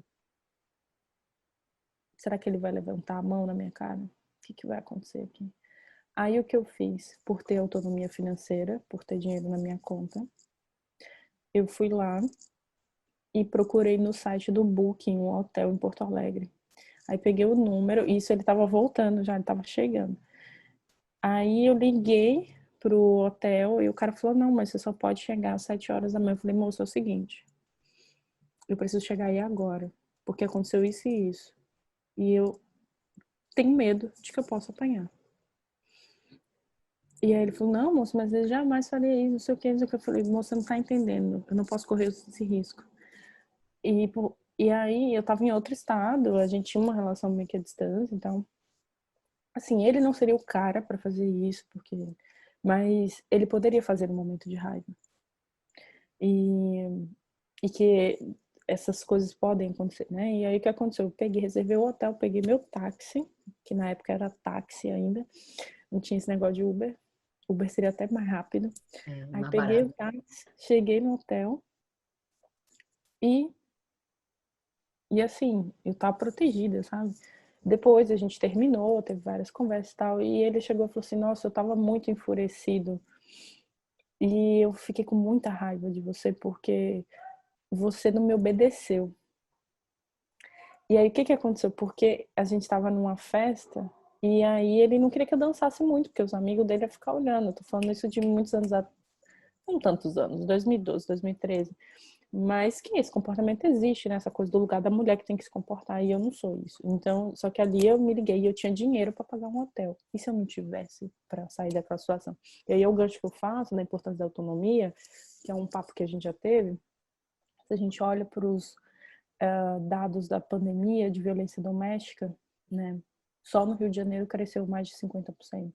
será que ele vai levantar a mão na minha cara? O que vai acontecer aqui? Aí o que eu fiz, por ter autonomia financeira, por ter dinheiro na minha conta, eu fui lá e procurei no site do Booking um hotel em Porto Alegre. Aí peguei o número, isso ele estava voltando já, ele estava chegando. Aí eu liguei pro hotel e o cara falou, não, mas você só pode chegar às 7 horas da manhã. Eu falei, moço, é o seguinte, eu preciso chegar aí agora, porque aconteceu isso e isso. E eu tenho medo de que eu possa apanhar. E aí ele falou, não, moço, mas eu jamais faria isso, não sei o que, não sei o que. Eu falei, moço, você não tá entendendo, eu não posso correr esse risco. E aí eu tava em outro estado, a gente tinha uma relação meio que à distância, então assim, ele não seria o cara para fazer isso, mas ele poderia fazer no momento de raiva. E, e que essas coisas podem acontecer, né? E aí o que aconteceu? Eu peguei, reservei o hotel, peguei meu táxi, que na época era táxi ainda, não tinha esse negócio de Uber. Uber seria até mais rápido. Aí Mais peguei barato. o táxi, cheguei no hotel e, e assim, eu tava protegida, sabe? Depois a gente terminou, teve várias conversas e tal, e ele chegou e falou assim, nossa, eu tava muito enfurecido e eu fiquei com muita raiva de você porque você não me obedeceu. E aí, o que que aconteceu? Porque a gente estava numa festa e aí ele não queria que eu dançasse muito, porque os amigos dele iam ficar olhando. Eu tô falando isso de muitos anos, não tantos anos, 2012, 2013. Mas que esse comportamento existe, né? Essa coisa do lugar da mulher que tem que se comportar, e eu não sou isso. Então, só que ali eu me liguei e eu tinha dinheiro para pagar um hotel. E se eu não tivesse para sair daquela situação? E aí é o gancho que eu faço da importância da autonomia, que é um papo que a gente já teve. Se a gente olha para os dados da pandemia de violência doméstica, né? Só no Rio de Janeiro cresceu mais de 50%.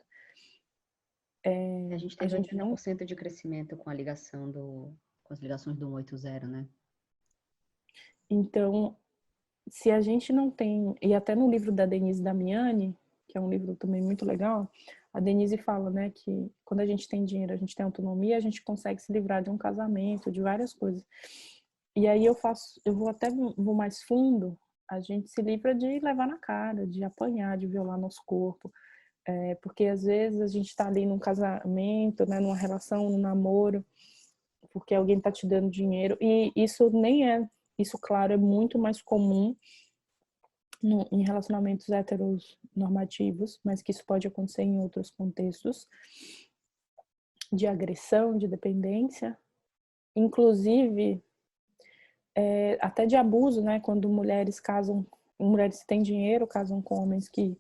A gente A teve gente não. 80% de crescimento com a ligação com as ligações do 180, né? Então, se a gente não tem, e até no livro da Denise Damiani, que é um livro também muito legal, a Denise fala, né, que quando a gente tem dinheiro, a gente tem autonomia, a gente consegue se livrar de um casamento, de várias coisas. E aí eu vou até vou mais fundo, a gente se livra de levar na cara, de apanhar, de violar nosso corpo. Porque às vezes a gente está ali num casamento, né, numa relação, num namoro, porque alguém está te dando dinheiro, e isso nem é, isso claro, é muito mais comum em relacionamentos heteros normativos, mas que isso pode acontecer em outros contextos de agressão, de dependência, inclusive até de abuso, né? Quando mulheres que têm dinheiro casam com homens que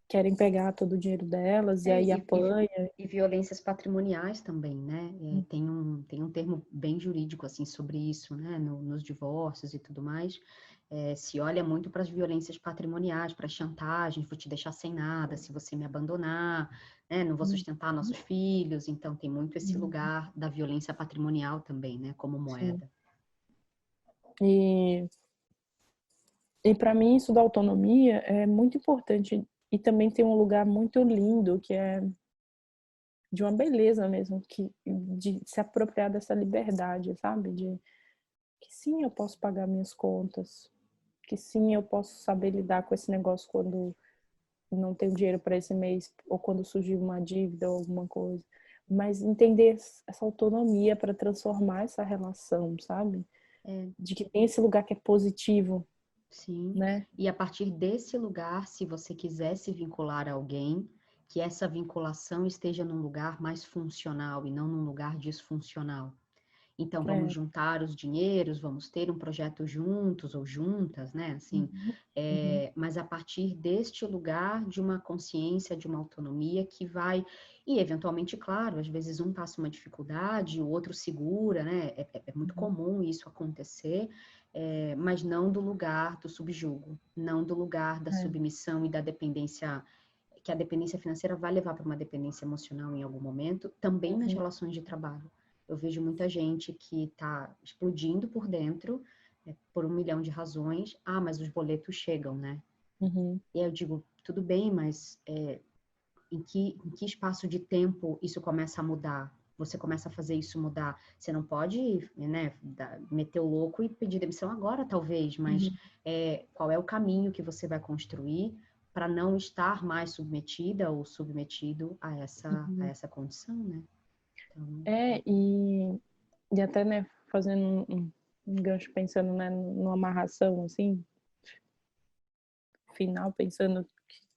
querem pegar todo o dinheiro delas e É, aí e, e, apanha. e violências patrimoniais também, né? Tem um termo bem jurídico, assim, sobre isso, né? Nos divórcios e tudo mais. Se olha muito para as violências patrimoniais, para as chantagens, vou te deixar sem nada se você me abandonar, né? Não vou sustentar nossos filhos. Então, tem muito esse lugar da violência patrimonial também, né? Como Sim. moeda. E, e para mim isso da autonomia é muito importante e também tem um lugar muito lindo que é de uma beleza mesmo, de se apropriar dessa liberdade, sabe? De que sim, eu posso pagar minhas contas, que sim, eu posso saber lidar com esse negócio quando não tenho dinheiro para esse mês ou quando surgir uma dívida ou alguma coisa. Mas entender essa autonomia para transformar essa relação, sabe? É, De que tem esse lugar que é positivo, sim. né? E a partir desse lugar, se você quiser se vincular a alguém, que essa vinculação esteja num lugar mais funcional e não num lugar disfuncional. Então, vamos É. juntar os dinheiros, vamos ter um projeto juntos ou juntas, né? Assim, Uhum. mas a partir deste lugar de uma consciência, de uma autonomia que vai, e eventualmente, claro, às vezes um passa uma dificuldade, o outro segura, né? É muito Uhum. comum isso acontecer, mas não do lugar do subjugo, não do lugar da É. submissão e da dependência, que a dependência financeira vai levar para uma dependência emocional em algum momento, também nas Uhum. relações de trabalho. Eu vejo muita gente que está explodindo por dentro, por 1 milhão de razões. Ah, mas os boletos chegam, né? Uhum. E aí eu digo, tudo bem, mas em que espaço de tempo isso começa a mudar? Você começa a fazer isso mudar. Você não pode, né, meter o louco e pedir demissão agora, talvez, mas Uhum. qual é o caminho que você vai construir para não estar mais submetida ou submetido a essa, a Uhum. essa condição, né? Então, É, e até, né, fazendo um gancho, pensando, né, numa amarração, assim, final, pensando,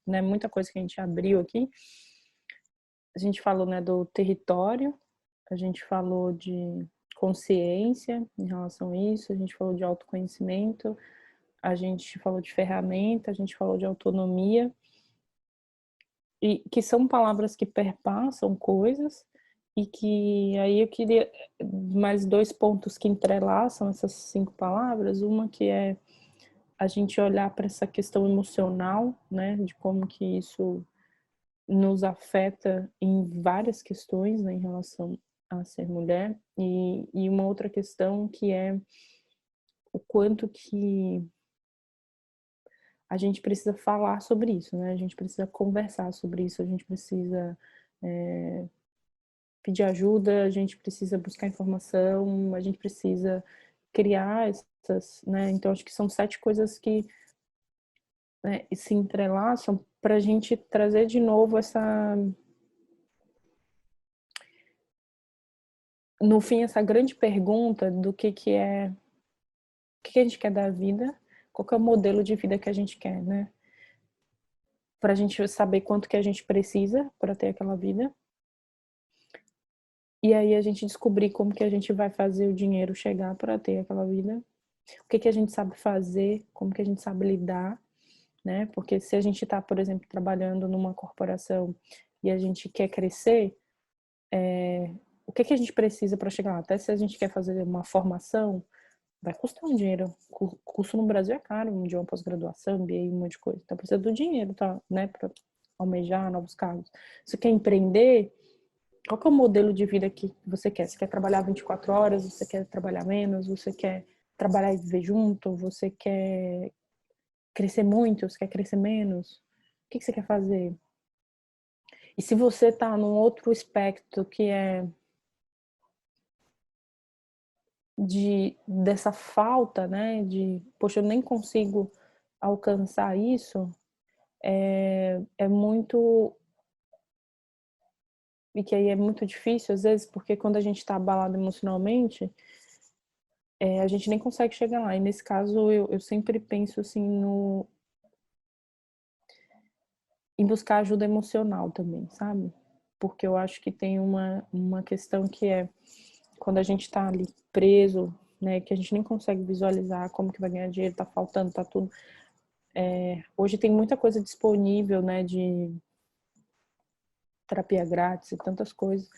né, muita coisa que a gente abriu aqui. A gente falou, né, do território, a gente falou de consciência em relação a isso, a gente falou de autoconhecimento, a gente falou de ferramenta, a gente falou de autonomia, e que são palavras que perpassam coisas, e que aí eu queria mais dois pontos que entrelaçam essas 5 palavras, uma que é a gente olhar para essa questão emocional, né, de como que isso nos afeta em várias questões, né, em relação a ser mulher, e uma outra questão que é o quanto que a gente precisa falar sobre isso, né? A gente precisa conversar sobre isso, a gente precisa pedir ajuda, a gente precisa buscar informação, a gente precisa criar essas, né? Então acho que são 7 coisas que, né, se entrelaçam para a gente trazer de novo essa, no fim, essa grande pergunta do que é, o que a gente quer da vida, qual que é o modelo de vida que a gente quer, né? Para a gente saber quanto que a gente precisa para ter aquela vida. E aí a gente descobrir como que a gente vai fazer o dinheiro chegar para ter aquela vida. O que a gente sabe fazer, como que a gente sabe lidar, né? Porque se a gente está, por exemplo, trabalhando numa corporação e a gente quer crescer, o que a gente precisa para chegar lá? Até se a gente quer fazer uma formação, vai custar um dinheiro. O curso no Brasil é caro, de uma pós-graduação, MBA, um monte de coisa. Então precisa do dinheiro, tá, né, para almejar novos cargos. Se você quer empreender, qual que é o modelo de vida que você quer? Você quer trabalhar 24 horas? Você quer trabalhar menos? Você quer trabalhar e viver junto? Você quer crescer muito? Você quer crescer menos? O que você quer fazer? E se você está num outro espectro que é dessa falta, né, de, poxa, eu nem consigo alcançar isso, é muito, e que aí é muito difícil às vezes, porque quando a gente está abalado emocionalmente, a gente nem consegue chegar lá. E nesse caso eu sempre penso assim em buscar ajuda emocional também, sabe? Porque eu acho que tem uma questão que é quando a gente está ali preso, né, que a gente nem consegue visualizar como que vai ganhar dinheiro, tá faltando, tá tudo. Hoje tem muita coisa disponível, né, de terapia grátis e tantas coisas.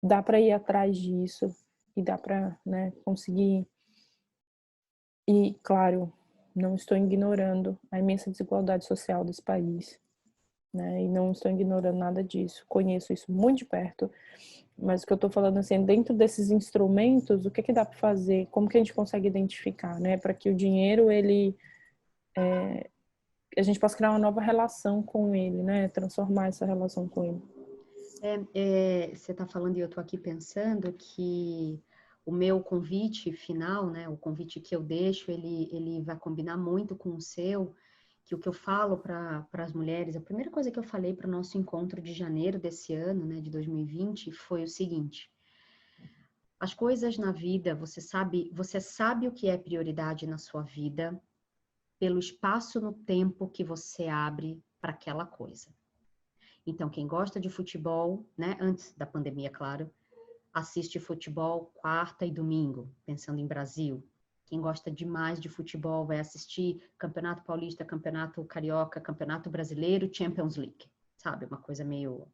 Dá para ir atrás disso e dá para, né, conseguir. E, claro, não estou ignorando a imensa desigualdade social desse país, né, e não estou ignorando nada disso. Conheço isso muito de perto. Mas o que eu estou falando assim, dentro desses instrumentos, o que dá para fazer? Como que a gente consegue identificar, né? Para que o dinheiro, a gente possa criar uma nova relação com ele, né? Transformar essa relação com ele. Você está falando e eu estou aqui pensando que o meu convite final, né? O convite que eu deixo, ele vai combinar muito com o seu, que o que eu falo para as mulheres, a primeira coisa que eu falei para o nosso encontro de janeiro desse ano, né, de 2020, foi o seguinte: as coisas na vida, você sabe o que é prioridade na sua vida pelo espaço no tempo que você abre para aquela coisa. Então, quem gosta de futebol, né, antes da pandemia, claro, assiste futebol quarta e domingo, pensando em Brasil. Quem gosta demais de futebol vai assistir Campeonato Paulista, Campeonato Carioca, Campeonato Brasileiro, Champions League, sabe? Uma coisa meio...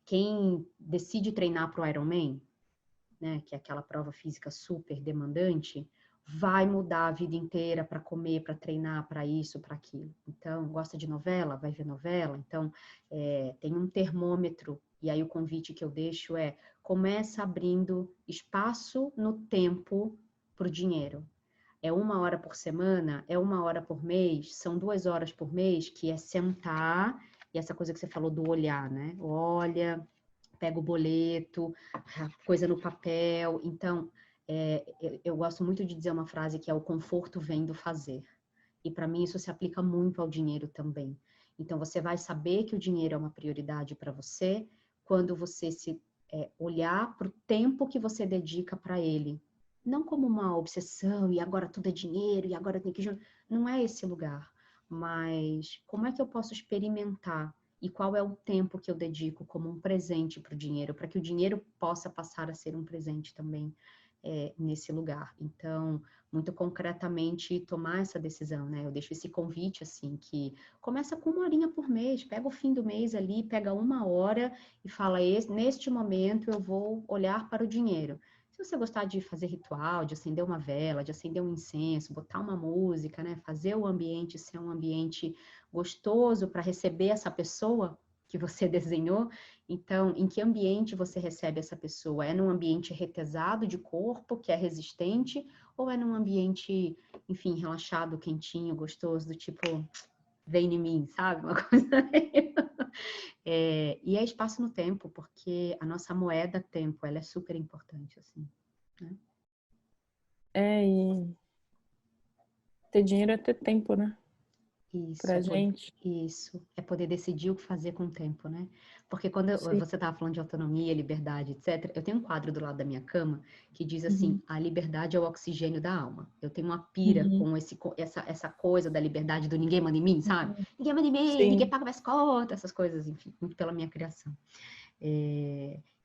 Quem decide treinar para o Ironman, né, que é aquela prova física super demandante, vai mudar a vida inteira para comer, para treinar, para isso, para aquilo. Então, gosta de novela? Vai ver novela? Então, tem um termômetro, e aí o convite que eu deixo é: começa abrindo espaço no tempo para o dinheiro. É 1 hora por semana? É 1 hora por mês? São 2 horas por mês? Que é sentar, e essa coisa que você falou do olhar, né? Olha, pega o boleto, coisa no papel. Então, eu gosto muito de dizer uma frase que é: o conforto vem do fazer. E para mim isso se aplica muito ao dinheiro também. Então, você vai saber que o dinheiro é uma prioridade para você quando você olhar para o tempo que você dedica para ele. Não como uma obsessão, e agora tudo é dinheiro, e agora tem que... Não é esse lugar. Mas como é que eu posso experimentar? E qual é o tempo que eu dedico como um presente para o dinheiro, para que o dinheiro possa passar a ser um presente também nesse lugar. Então, muito concretamente, tomar essa decisão, né? Eu deixo esse convite, assim, que começa com 1 horinha por mês, pega o fim do mês ali, pega 1 hora e fala: neste momento eu vou olhar para o dinheiro. Se você gostar de fazer ritual, de acender uma vela, de acender um incenso, botar uma música, né? Fazer o ambiente ser um ambiente gostoso para receber essa pessoa que você desenhou. Então, em que ambiente você recebe essa pessoa? É num ambiente retesado de corpo, que é resistente, ou é num ambiente, enfim, relaxado, quentinho, gostoso, do tipo, vem em mim, sabe? Uma coisa e é espaço no tempo, porque a nossa moeda tempo, ela é super importante, assim, né? E ter dinheiro é ter tempo, né? Isso, Pra gente. isso, é poder decidir o que fazer com o tempo, né? Porque quando Sim. você estava falando de autonomia, liberdade, etc., eu tenho um quadro do lado da minha cama que diz assim: Uhum. a liberdade é o oxigênio da alma. Eu tenho uma pira Uhum. com essa coisa da liberdade do ninguém manda em mim, sabe? Ninguém manda em mim, ninguém Sim. paga minhas contas, essas coisas, enfim, muito pela minha criação.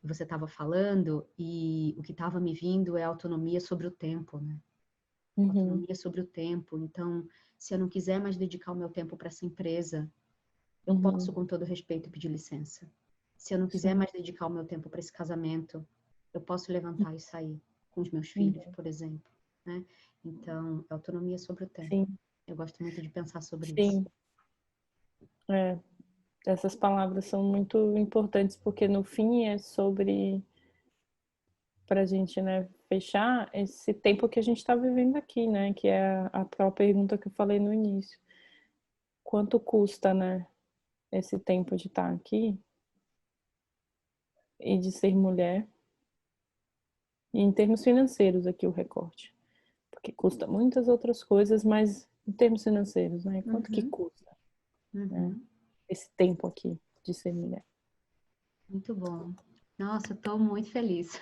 Você estava falando e o que estava me vindo é a autonomia sobre o tempo, né? Uhum. Autonomia sobre o tempo. Então, se eu não quiser mais dedicar o meu tempo para essa empresa, eu posso, Uhum. com todo respeito, pedir licença. Se eu não quiser Sim. mais dedicar o meu tempo para esse casamento, eu posso levantar e sair com os meus filhos, Uhum. por exemplo, né? Então, é autonomia sobre o tempo. Sim. Eu gosto muito de pensar sobre isso. Sim. É. Essas palavras são muito importantes porque no fim é sobre para a gente, né, fechar esse tempo que a gente está vivendo aqui, né, que é a tal pergunta que eu falei no início. Quanto custa, né, esse tempo de estar aqui e de ser mulher? E em termos financeiros aqui o recorte, porque custa muitas outras coisas, mas em termos financeiros, né, quanto que Uhum, custa, né, uhum. esse tempo aqui de ser mulher? Muito bom. Nossa, eu estou muito feliz.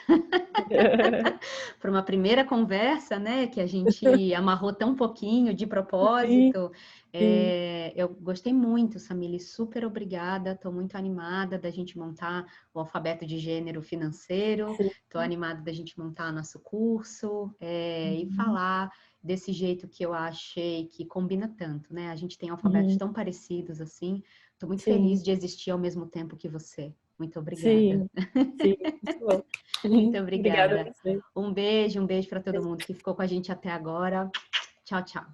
Para uma primeira conversa, né, que a gente amarrou tão pouquinho de Sim, propósito. sim, Eu gostei muito, Samile, super obrigada. Estou muito animada da gente montar o alfabeto de gênero financeiro. sim. Estou animada da gente montar nosso curso e Uhum, falar desse jeito que eu achei que combina tanto, né? A gente tem alfabetos uhum, tão parecidos assim. Estou muito sim, feliz de existir ao mesmo tempo que você. Muito obrigada. sim, sim, muito bom. Muito Obrigada a obrigada. você. Um beijo para todo mundo que ficou com a gente até agora. Tchau, tchau.